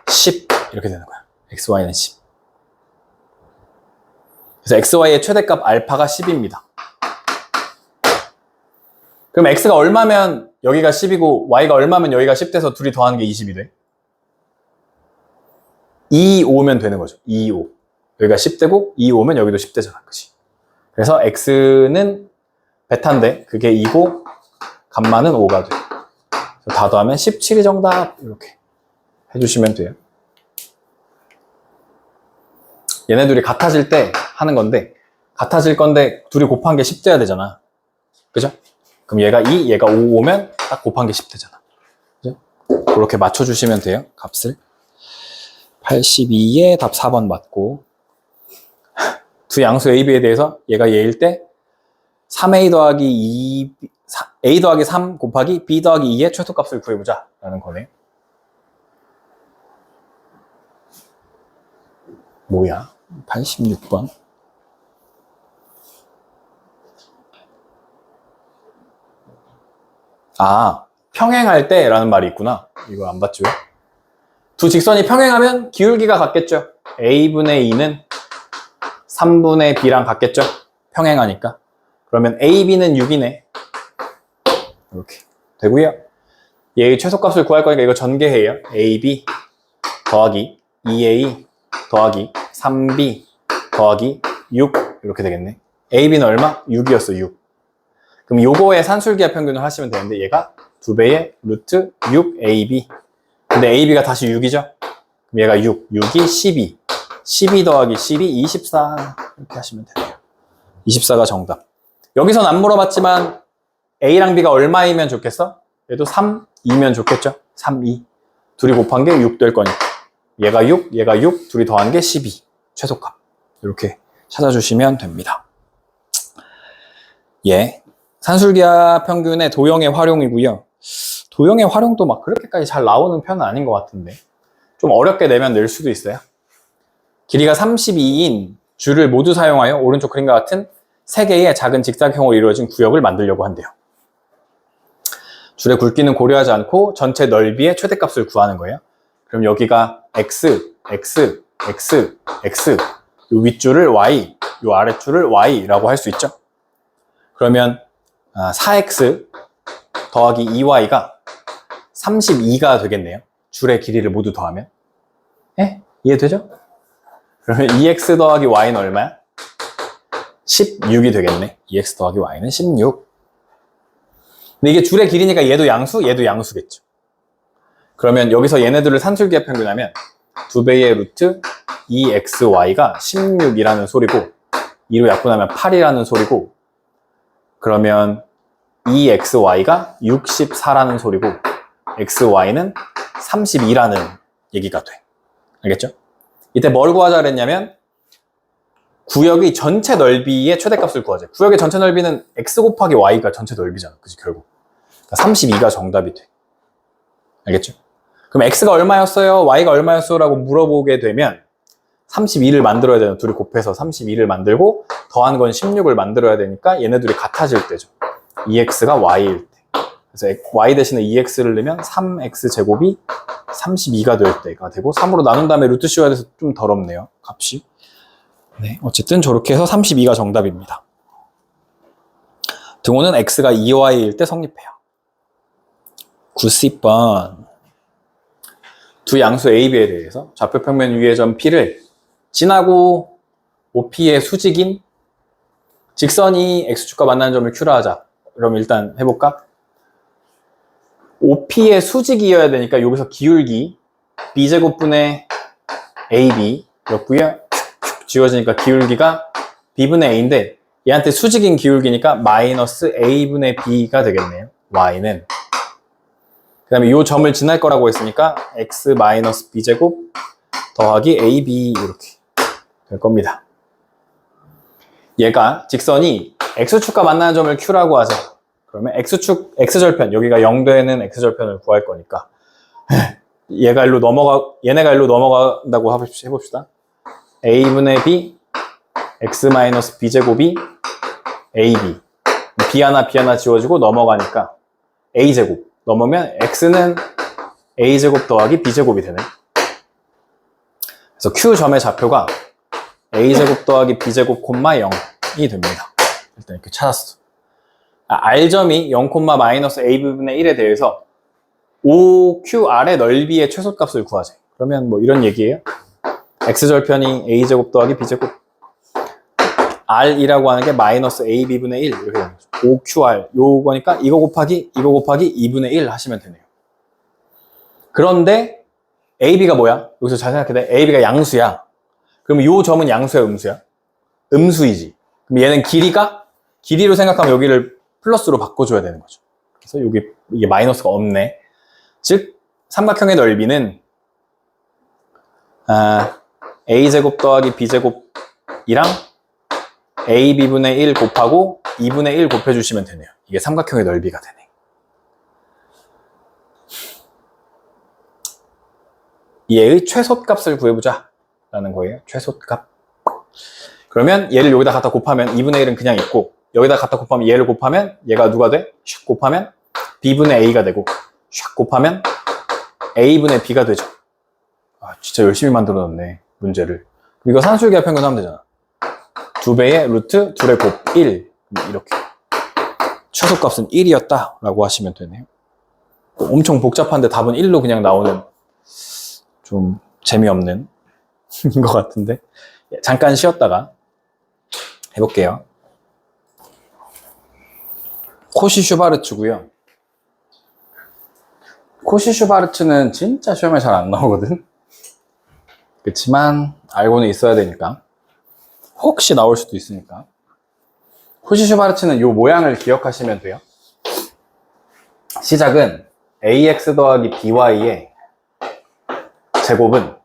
10 이렇게 되는 거야. xy는 10. 그래서 xy의 최대값 알파가 10입니다. 그럼 x가 얼마면 여기가 10이고 y가 얼마면 여기가 10 돼서 둘이 더하는 게 20이 돼? 2, 5면 되는 거죠. 2, 5. 여기가 10 되고 2, 5면 여기도 10 되잖아. 그치? 그래서 x는 베타인데 그게 2고 감마는 5가 돼. 그래서 다 더하면 17이 정답. 이렇게 해주시면 돼요. 얘네 둘이 같아질 때 하는 건데 같아질 건데 둘이 곱한 게 10 돼야 되잖아. 그죠? 그럼 얘가 2, 얘가 5 오면 딱 곱한 게 10 되잖아. 그죠? 그렇게 맞춰주시면 돼요. 값을. 82에 답 4번 맞고 두 양수 A, B에 대해서 얘가 얘일 때 3A 더하기 2, A 더하기 3 곱하기 B 더하기 2의 최소값을 구해보자 라는 거네. 뭐야? 86번. 아, 평행할 때 라는 말이 있구나. 이거 안 봤죠? 두 직선이 평행하면 기울기가 같겠죠. A분의 2는 3분의 B랑 같겠죠. 평행하니까. 그러면 AB는 6이네. 이렇게 되고요. 얘의 최소값을 구할 거니까 이거 전개해요. AB 더하기 2A 더하기 3B 더하기 6 이렇게 되겠네. AB는 얼마? 6이었어. 6. 그럼 요거의 산술기하 평균을 하시면 되는데 얘가 2배의 루트 6AB. 근데 AB가 다시 6이죠? 그럼 얘가 6. 6이 12. 12 더하기 12, 24. 이렇게 하시면 돼요. 24가 정답. 여기선 안 물어봤지만 A랑 B가 얼마이면 좋겠어? 얘도 3, 2면 좋겠죠? 3, 2. 둘이 곱한 게 6 될 거니까. 얘가 6, 얘가 6, 둘이 더하는 게 12. 최소값. 이렇게 찾아주시면 됩니다. 예. 산술기하 평균의 도형의 활용이고요. 도형의 활용도 막 그렇게까지 잘 나오는 편은 아닌 것 같은데 좀 어렵게 내면 낼 수도 있어요. 길이가 32인 줄을 모두 사용하여 오른쪽 그림과 같은 3개의 작은 직사각형으로 이루어진 구역을 만들려고 한대요. 줄의 굵기는 고려하지 않고 전체 넓이의 최대값을 구하는 거예요. 그럼 여기가 x, x, x, x, 이 윗줄을 y, 이 아랫줄을 y라고 할 수 있죠. 그러면 4x 더하기 2y가 32가 되겠네요. 줄의 길이를 모두 더하면. 예? 이해되죠? 그러면 2x 더하기 y는 얼마야? 16이 되겠네. 2x 더하기 y는 16. 근데 이게 줄의 길이니까 얘도 양수, 얘도 양수겠죠. 그러면 여기서 얘네들을 산술기하 평균하면 2배의 루트 2xy가 16이라는 소리고 2로 약분하면 8이라는 소리고 그러면 2xy가 64라는 소리고 xy는 32라는 얘기가 돼. 알겠죠? 이때 뭘 구하자 그랬냐면 구역의 전체 넓이의 최대값을 구하자. 구역의 전체 넓이는 x 곱하기 y가 전체 넓이잖아. 그치 결국. 그러니까 32가 정답이 돼. 알겠죠? 그럼 x가 얼마였어요? y가 얼마였어요? 라고 물어보게 되면 32를 만들어야 되는 둘이 곱해서 32를 만들고 더한 건 16을 만들어야 되니까 얘네들이 같아질 때죠. 2x가 y일 때. 그래서 y 대신에 2x를 넣으면 3x 제곱이 32가 될 때가 되고 3으로 나눈 다음에 루트 씌워야 돼서 좀 더럽네요. 값이. 네, 어쨌든 저렇게 해서 32가 정답입니다. 등호는 x가 2y일 때 성립해요. 90번. 두 양수 A, B에 대해서 좌표평면 위의 점 P를 진하고 OP의 수직인 직선이 X축과 만나는 점을 Q라 하자. 그럼 일단 해볼까? OP의 수직이어야 되니까 여기서 기울기 B제곱분의 AB 였고요. 지워지니까 기울기가 B분의 A인데 얘한테 수직인 기울기니까 마이너스 A분의 B가 되겠네요. Y는. 그 다음에 이 점을 지날 거라고 했으니까 X 마이너스 B제곱 더하기 AB 이렇게 될 겁니다. 얘가 직선이 X축과 만나는 점을 Q라고 하자. 그러면 X축, X절편, 여기가 0 되는 X절편을 구할 거니까 얘가 일로 얘네가 일로 넘어간다고 해봅시다. A분의 B, X 마이너스 B제곱이 AB. B 하나, B 하나 지워지고 넘어가니까 A제곱. 넘으면 X는 a제곱 더하기 b제곱이 되네. 그래서 q점의 좌표가 a제곱 더하기 b제곱 콤마 0이 됩니다. 일단 이렇게 찾았어. r점이 0 마이너스 a분의 1에 대해서 OQR의 넓이의 최소값을 구하자. 그러면 뭐 이런 얘기예요. x절편이 a제곱 더하기 b제곱 r이라고 하는 게 마이너스 ab분의 1 이렇게 되는 거죠. OQR 요거니까 이거 곱하기 2분의 1 하시면 되네요. 그런데 ab가 뭐야? 여기서 잘 생각해야 돼. ab가 양수야. 그러면 요 점은 양수야 음수야? 음수이지. 그럼 얘는 길이로 생각하면 여기를 플러스로 바꿔줘야 되는 거죠. 그래서 이게 마이너스가 없네. 즉 삼각형의 넓이는 a제곱 더하기 b제곱이랑 ab분의 1 곱하고 2분의 1 곱해주시면 되네요. 이게 삼각형의 넓이가 되네. 얘의 최소값을 구해보자 라는 거예요. 최소값. 그러면 얘를 여기다 갖다 곱하면 2분의 1은 그냥 있고 여기다 갖다 곱하면 얘를 곱하면 얘가 누가 돼? 샥 곱하면 b분의 a가 되고 샥 곱하면 a분의 b가 되죠. 아, 진짜 열심히 만들어놨네 문제를. 이거 산술기하 평균하면 되잖아. 2배의 루트 둘의 곱 1 이렇게. 최소값은 1이었다 라고 하시면 되네요. 엄청 복잡한데 답은 1로 그냥 나오는 좀 재미없는 것 같은데 잠깐 쉬었다가 해볼게요. 코시-슈바르츠고요. 코시-슈바르츠는 진짜 시험에 잘 안 나오거든. 그렇지만 알고는 있어야 되니까. 혹시 나올 수도 있으니까. 코시-슈바르츠는 이 모양을 기억하시면 돼요. 시작은 ax 더하기 by의 제곱은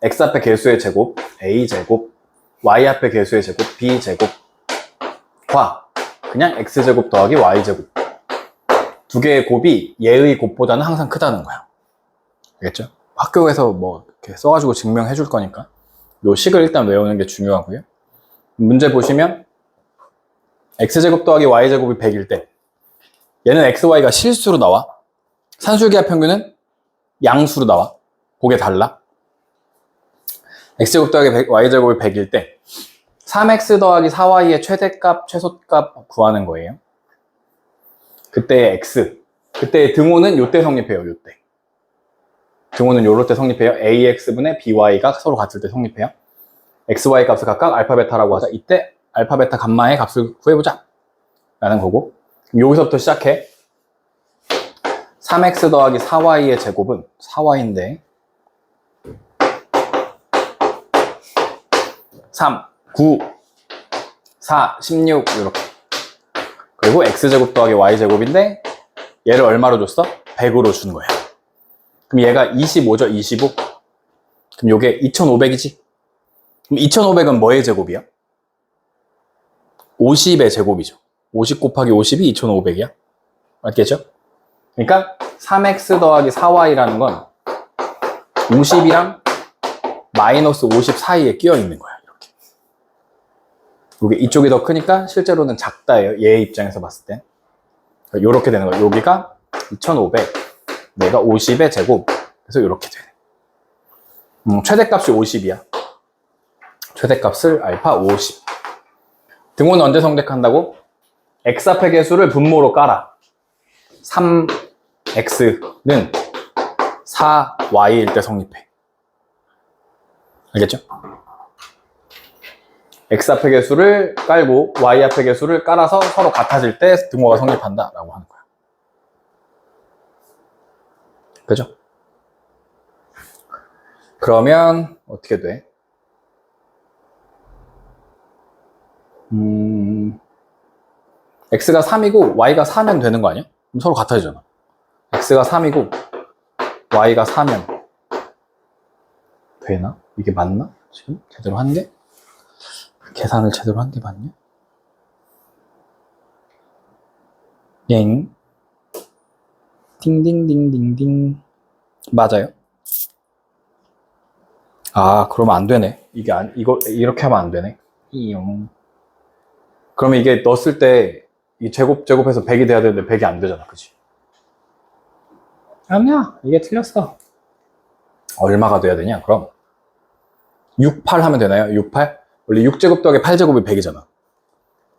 x 앞에 개수의 제곱 a제곱, y 앞에 개수의 제곱 b제곱과 그냥 x제곱 더하기 y제곱 두 개의 곱이 얘의 곱보다는 항상 크다는 거야. 알겠죠? 학교에서 뭐 이렇게 써가지고 증명해 줄 거니까 요 식을 일단 외우는 게 중요하고요. 문제 보시면 x제곱 더하기 y제곱이 100일 때 얘는 xy가 실수로 나와. 산술기하 평균은 양수로 나와. 그게 달라. x제곱 더하기 y제곱이 100일 때 3x 더하기 4y의 최대값, 최소값 구하는 거예요. 그때의 x, 그때의 등호는 요때 성립해요. 요때 등호는 요럴 때 성립해요. ax분의 by가 서로 같을 때 성립해요. x, y 값을 각각 알파, 베타라고 하자. 이때 알파, 베타, 감마의 값을 구해보자 라는 거고, 그럼 여기서부터 시작해. 3x 더하기 4y의 제곱은 4y인데 3, 9, 4, 16 이렇게. 그리고 x제곱 더하기 y제곱인데 얘를 얼마로 줬어? 100으로 준 거야. 그럼 얘가 25죠? 25. 그럼 요게 2500이지? 그럼 2500은 뭐의 제곱이야? 50의 제곱이죠. 50 곱하기 50이 2500이야. 맞겠죠? 그러니까 3x 더하기 4y라는 건 50이랑 마이너스 50 사이에 끼어 있는 거야. 이렇게. 이게 이쪽이 더 크니까 실제로는 작다예요. 얘 입장에서 봤을 땐. 이렇게 되는 거예요. 여기가 2500, 내가 50의 제곱. 그래서 이렇게 되네. 최대값이 50이야. 최대값을 알파 50. 등호는 언제 성립한다고? x 앞의 개수를 분모로 깔아. 3x는 4y일 때 성립해. 알겠죠? x 앞의 개수를 깔고 y 앞의 개수를 깔아서 서로 같아질 때 등호가 성립한다 라고 하는 거야. 그죠? 그러면 어떻게 돼? x가 3이고 y가 4면 되는 거 아니야? 그럼 서로 같아지잖아. x가 3이고 y가 4면 되나? 이게 맞나? 지금 제대로 한 게? 계산을 제대로 한 게 맞냐? 엥? 딩딩딩딩딩. 맞아요? 아, 그러면 안 되네. 이거 이렇게 하면 안 되네. 이용. 그러면 이게 넣었을 때 이 제곱해서 100이 돼야 되는데 100이 안 되잖아. 그치? 아니야, 이게 틀렸어. 얼마가 돼야 되냐, 그럼? 6, 8 하면 되나요? 6, 8? 원래 6제곱 더하기 8제곱이 100이잖아.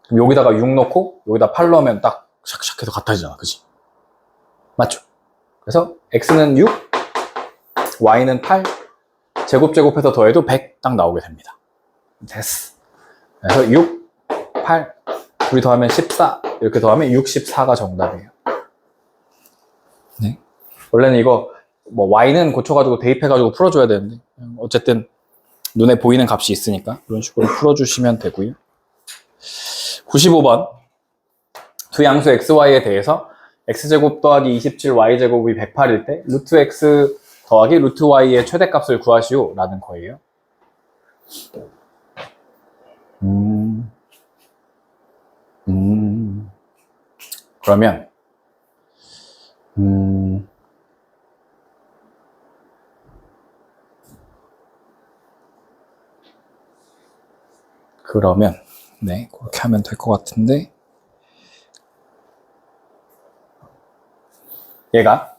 그럼 여기다가 6 넣고, 여기다 8 넣으면 딱 샥샥 해서 같아지잖아, 그치? 맞죠? 그래서 x는 6, y는 8, 제곱제곱해서 더해도 100 딱 나오게 됩니다. 됐어. 그래서 6, 8, 둘이 더하면 14, 이렇게 더하면 64가 정답이에요. 네. 원래는 이거 뭐 y는 고쳐가지고 대입해가지고 풀어줘야 되는데 어쨌든 눈에 보이는 값이 있으니까 이런 식으로 풀어주시면 되고요. 95번 두 양수 xy에 대해서 x제곱 더하기 27 y제곱이 108일 때 루트 x 더하기 루트 y의 최대값을 구하시오 라는 거예요. 그러면 네, 그렇게 하면 될 것 같은데 얘가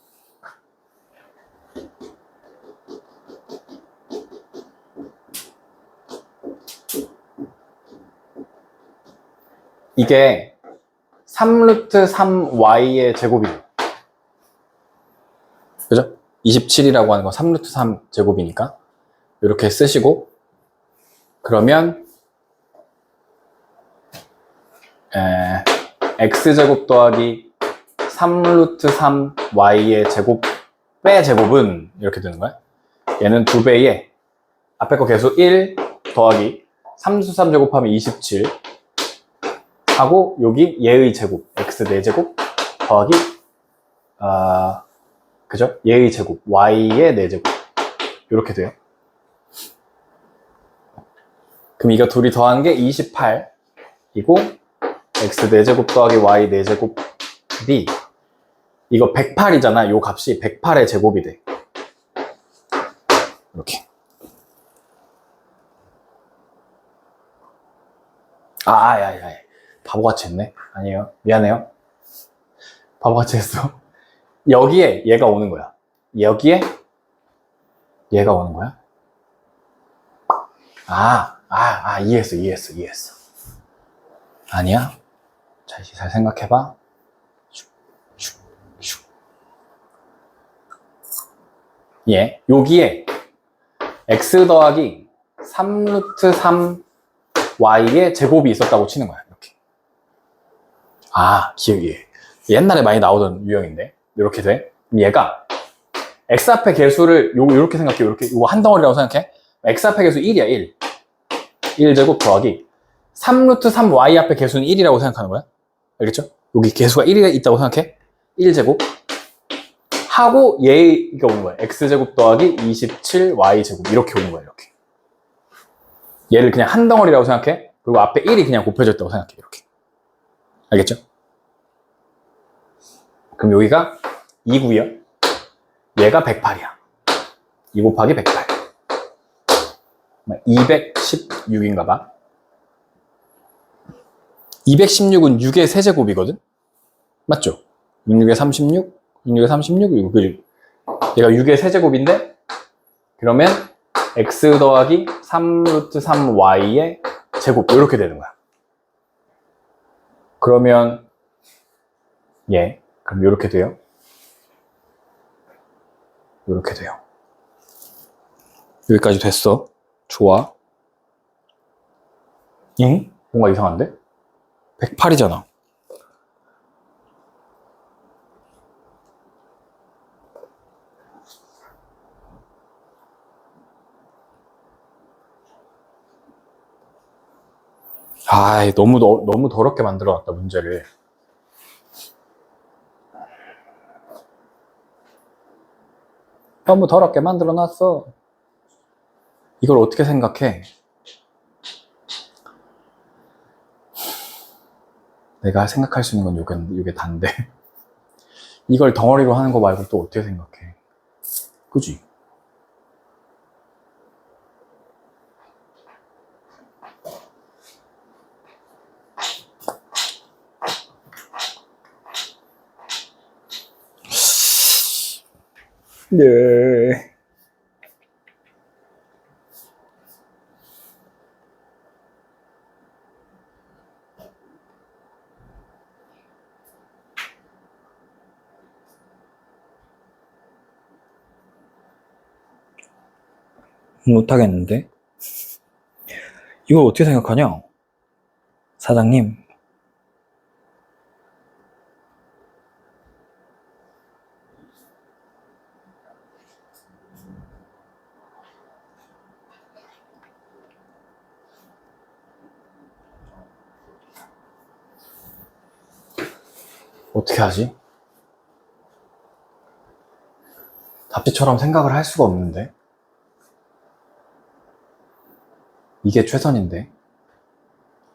이게 3루트 3y의 제곱이에요. 그죠? 27이라고 하는 건 3루트 3 제곱이니까 이렇게 쓰시고 그러면 x제곱 더하기 3루트 3y의 제곱 빼 제곱은 이렇게 되는 거야. 얘는 2배에 앞에 거 계수 1 더하기 3수 3 제곱하면 27 하고 여기 얘의 제곱 x 4제곱 더하기 그죠? 얘의 제곱 y의 4제곱 이렇게 돼요. 그럼 이거 둘이 더한 게 28이고 x 4제곱 더하기 y 4제곱이 이거 108이잖아. 요 값이 108의 제곱이 돼. 이렇게. 야야야. 바보같이 했네. 아니에요. 미안해요. 바보같이 했어. 여기에 얘가 오는 거야. 여기에 얘가 오는 거야. 이해했어. 아니야. 잘 생각해봐. 여기에 x 더하기 3루트 3y의 제곱이 있었다고 치는 거야. 이렇게. 기억이. 옛날에 많이 나오던 유형인데. 이렇게 돼. 얘가 x 앞에 개수를 요렇게 생각해. 요거 한 덩어리라고 생각해. x 앞에 개수 1이야, 1. 1제곱 더하기 3루트 3y 앞에 개수는 1이라고 생각하는 거야. 알겠죠? 여기 개수가 1이 있다고 생각해. 1제곱 하고 얘가 오는 거야. x제곱 더하기 27y제곱 이렇게 오는 거야. 이렇게. 얘를 그냥 한 덩어리라고 생각해. 그리고 앞에 1이 그냥 곱해져 있다고 생각해. 이렇게. 알겠죠? 그럼 여기가 2구요. 얘가 108이야. 2 곱하기 108. 216인가 봐. 216은 6의 세제곱이거든? 맞죠? 66에 36, 66에 36, 얘가 6의 세제곱인데, 그러면 x 더하기 3루트 3y의 제곱, 이렇게 되는 거야. 그러면, 그럼 이렇게 돼요. 이렇게 돼요. 여기까지 됐어. 좋아. 응? 뭔가 이상한데? 108이잖아. 너무 더럽게 만들어놨다, 문제를. 너무 더럽게 만들어놨어. 이걸 어떻게 생각해? 내가 생각할 수 있는 건 요게 단데. 이걸 덩어리로 하는 거 말고 또 어떻게 생각해? 그지? 네. 못하겠는데? 이거 어떻게 생각하냐? 사장님. 어떻게 하지? 답지처럼 생각을 할 수가 없는데? 이게 최선인데?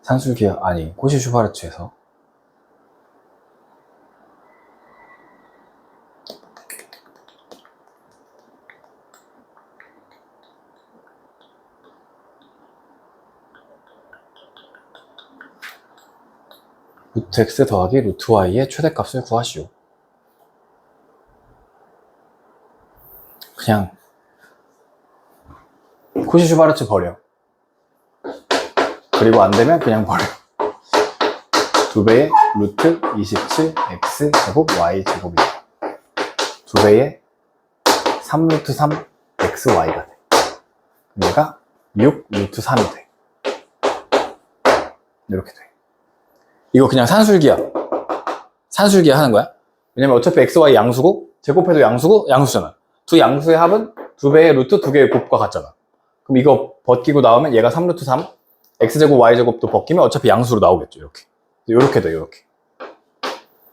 산술기아, 아니, 코시 슈바르츠에서. 루트 x 더하기 루트 y의 최대값을 구하시오. 그냥 코시 슈바르츠 버려. 그리고 안 되면 그냥 버려. 2배의 루트 27 x 제곱 y 제곱이다. 2배의 3 루트 3 x y가 돼. 얘가 6 루트 3이 돼. 이렇게 돼. 이거 그냥 산술기야. 산술기야 하는 거야. 왜냐면 어차피 x, y 양수고 제곱해도 양수고 양수잖아. 두 양수의 합은 2배의 루트 2개의 곱과 같잖아. 그럼 이거 벗기고 나오면 얘가 3 루트 3 x제곱 y제곱도 벗기면 어차피 양수로 나오겠죠. 이렇게. 이렇게 돼. 이렇게.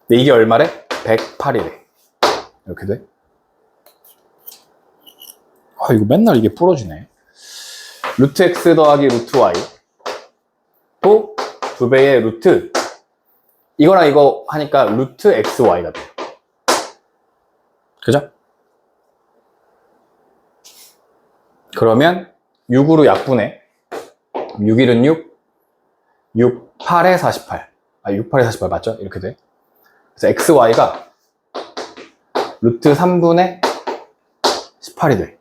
근데 이게 얼마래? 108이래. 이렇게 돼. 아, 이거 맨날 이게 부러지네. 루트 x 더하기 루트 y 또 2배의 루트, 이거랑 이거 하니까 루트 x y가 돼요. 그죠? 그러면 6으로 약분해. 6일은 6, 6, 8에 48. 아, 6, 8에 48 맞죠? 이렇게 돼. 그래서 x, y가 루트 3분의 18이 돼.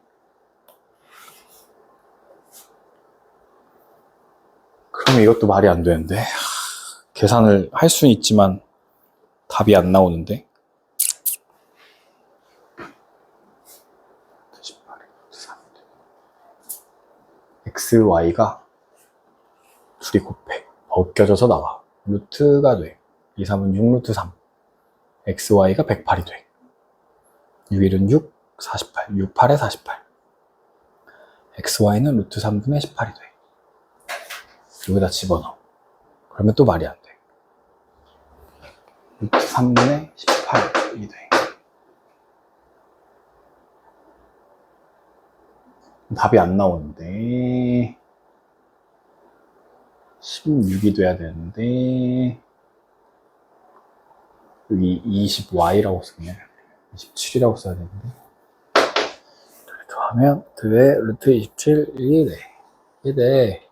그럼 이것도 말이 안 되는데. 계산을 할 수는 있지만 답이 안 나오는데. x, y가 둘이 곱해. 벗겨져서 나와. 루트가 돼. 2, 3은 6 루트 3. x, y가 108이 돼. 6일은 6, 48. 6, 8에 48. x, y는 루트 3분의 18이 돼. 여기다 집어넣어. 그러면 또 말이 안 돼. 루트 3분의 18이 돼. 답이 안 나오는데 16이 돼야 되는데 여기 20y라고 썼네. 27이라고 써야 되는데 이렇게 하면 2의 루트 27이 돼. 이게 돼.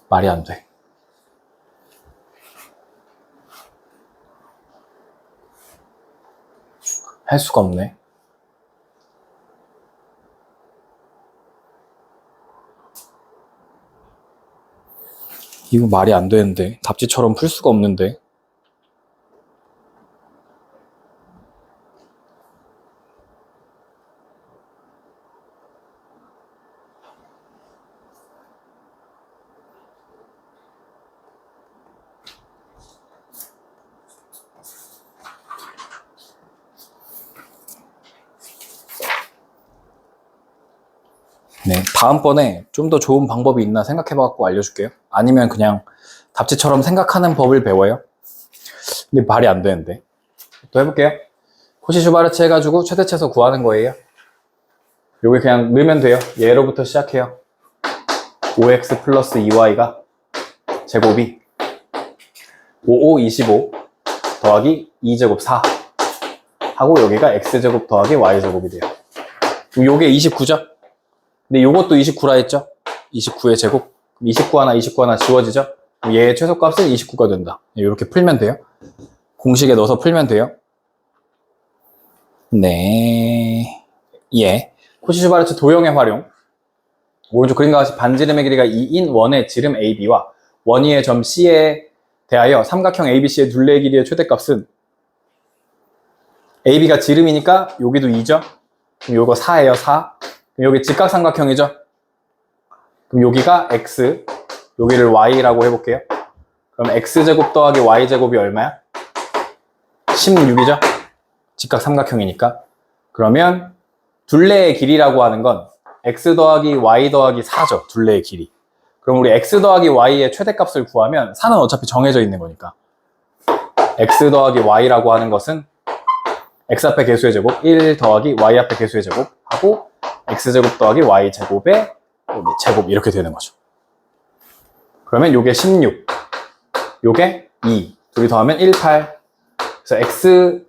말이 안 돼. 할 수가 없네. 이거 말이 안 되는데. 답지처럼 풀 수가 없는데. 네, 다음번에 좀 더 좋은 방법이 있나 생각해봐갖고 알려줄게요. 아니면 그냥 답지처럼 생각하는 법을 배워요. 근데 말이 안 되는데. 또 해볼게요. 코시 슈바르츠 해가지고 최대치에서 구하는 거예요. 여기 그냥 넣으면 돼요. 얘로부터 시작해요. 5x 플러스 2y가 제곱이 55, 25 더하기 2제곱 4 하고 여기가 x제곱 더하기 y제곱이 돼요. 요게 29죠? 근데 요것도 29라 했죠? 29의 제곱. 29 하나, 29 하나 지워지죠? 얘의 최소값은 29가 된다. 이렇게 풀면 돼요. 공식에 넣어서 풀면 돼요. 네. 예. 코시-슈바르츠 도형의 활용. 오른쪽 그림과 같이 반지름의 길이가 2인 원의 지름 AB와 원위의 점 C에 대하여 삼각형 ABC의 둘레의 길이의 최대값은 AB가 지름이니까 여기도 2죠? 그럼 요거 4예요, 4. 그럼 여기 직각삼각형이죠? 그럼 여기가 X, 여기를 Y라고 해볼게요. 그럼 X제곱 더하기 Y제곱이 얼마야? 16이죠? 직각삼각형이니까. 그러면 둘레의 길이라고 하는 건 X 더하기 Y 더하기 4죠, 둘레의 길이. 그럼 우리 X 더하기 Y의 최대값을 구하면 4는 어차피 정해져 있는 거니까 X 더하기 Y라고 하는 것은 X 앞에 개수의 제곱 1 더하기 Y 앞에 개수의 제곱 하고 X제곱 더하기 Y제곱의 제곱 이렇게 되는 거죠. 그러면 요게 16, 요게 2, 둘이 더하면 1, 8. 그래서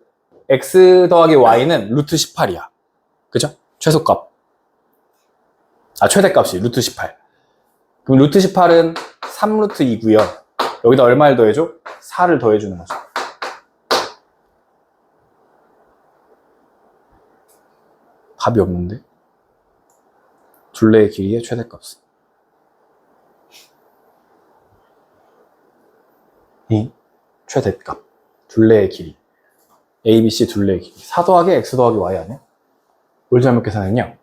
X 더하기 Y는 루트 18이야. 그죠? 최소값. 최대값이 루트 18. 그럼 루트 18은 3루트 2고요. 여기다 얼마를 더해줘? 4를 더해주는 거죠. 답이 없는데? 둘레의 길이의 최대값은 이 최대값. 둘레의 길이. ABC 둘레의 길이. 4 더하기 X 더하기 Y 아니야? 뭘 잘못 계산했냐?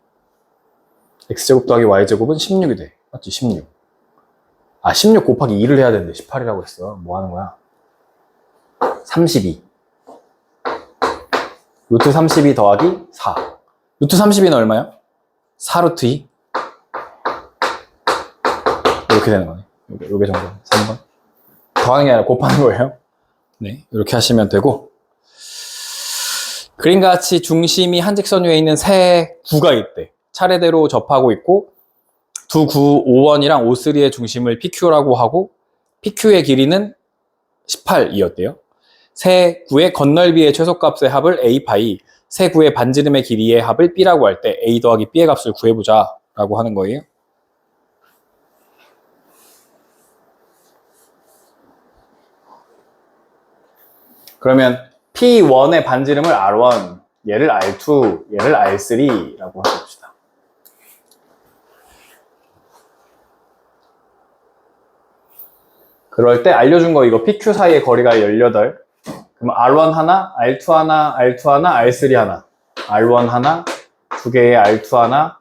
X제곱 더하기 Y제곱은 16이 돼. 맞지? 16. 16 곱하기 2를 해야 되는데 18이라고 했어. 뭐 하는 거야? 32. 루트 32 더하기 4. 루트 32는 얼마야? 4루트 2. 이렇게 되는 거네. 요게 정도. 3번. 더하는 게 아니라 곱하는 거예요. 네. 이렇게 하시면 되고. 그림과 같이 중심이 한 직선 위에 있는 세 구가 있대. 차례대로 접하고 있고 두 구 O1이랑 O3의 중심을 PQ라고 하고 PQ의 길이는 18이었대요. 세 구의 건널비의 최소값의 합을 A 파이, 세 구의 반지름의 길이의 합을 B라고 할 때 A 더하기 B의 값을 구해보자 라고 하는 거예요. 그러면 P1의 반지름을 R1, 얘를 R2, 얘를 R3라고 해봅시다. 그럴 때 알려준 거 이거 PQ 사이의 거리가 18. 그럼 R1 하나, R2 하나, R2 하나, R3 하나. R1 하나, 두 개의 R2 하나,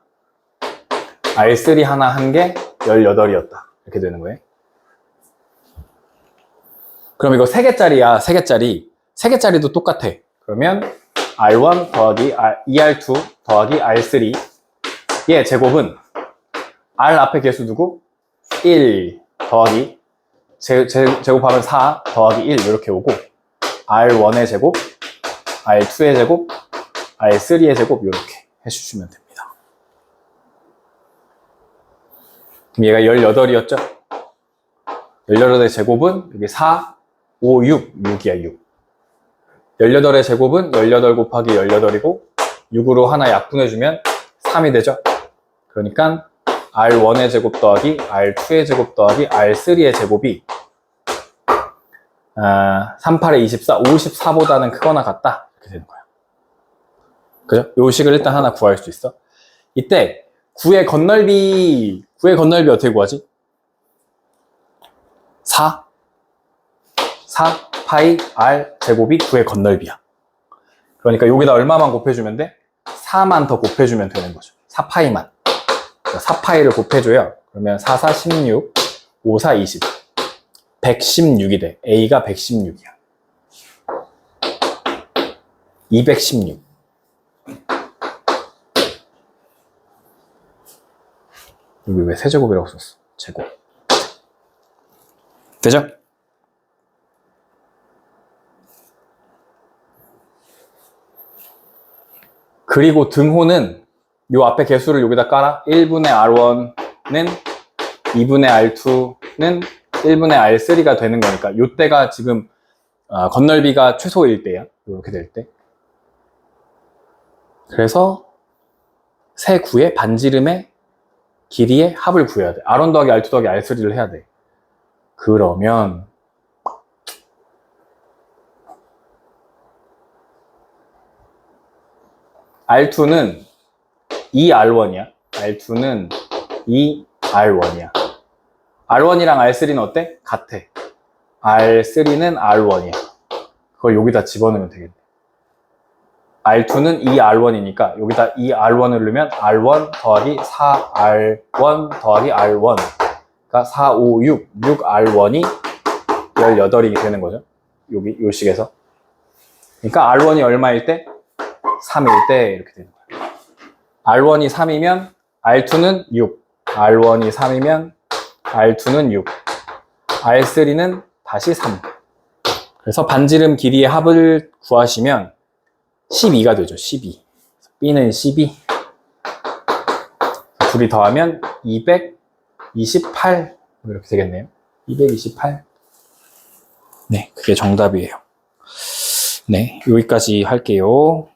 R3 하나 한 개, 18이었다. 이렇게 되는 거예요. 그럼 이거 3개짜리야, 3개짜리. 3개짜리도 똑같아. 그러면 R1 더하기 ER2 더하기 R3. 얘 제곱은 R 앞에 개수 두고 1 더하기 제곱하면 4 더하기 1 이렇게 오고 R1의 제곱, R2의 제곱, R3의 제곱 이렇게 해주시면 됩니다. 그럼 얘가 18이었죠? 18의 제곱은 여기 4, 5, 6, 6이야 6. 18의 제곱은 18 곱하기 18이고 6으로 하나 약분해주면 3이 되죠? 그러니까 R1의 제곱 더하기 R2의 제곱 더하기 R3의 제곱이 38에 24, 54보다는 크거나 같다. 이렇게 되는 거야. 그죠? 요 식을 일단 하나 구할 수 있어. 이때 9의 건널비 어떻게 구하지? 4 파이 R 제곱이 9의 건널비야. 그러니까 여기다 얼마만 곱해주면 돼? 4만 더 곱해주면 되는 거죠. 4파이만. 4파이를 곱해줘요. 그러면 4, 4, 16, 5, 4, 20. 116이 돼. A가 116이야. 216. 여기 왜 세제곱이라고 썼어? 제곱. 되죠? 그리고 등호는 요 앞에 개수를 여기다 깔아. 1분의 R1는 2분의 R2는 1분의 R3가 되는 거니까 요때가 지금 건널비가 최소일 때야. 이렇게 될 때. 그래서 세 구의 반지름의 길이의 합을 구해야 돼. R1 더하기 R2 더하기 R3를 해야 돼. 그러면 R2는 2R1이야. R2는 2R1이야. R1이랑 R3는 어때? 같아. R3는 R1이야. 그걸 여기다 집어넣으면 되겠네. R2는 2R1이니까 여기다 2R1을 넣으면 R1 더하기 4R1 더하기 R1. 그러니까 4, 5, 6, 6R1이 18이 되는 거죠. 여기, 요 식에서. 그러니까 R1이 얼마일 때? 3일 때 이렇게 되는 거예요. R1이 3이면 R2는 6. R1이 3이면 R2는 6. R3는 다시 3. 그래서 반지름 길이의 합을 구하시면 12가 되죠. 12. B는 12. 둘이 더하면 228. 이렇게 되겠네요. 228. 네, 그게 정답이에요. 네, 여기까지 할게요.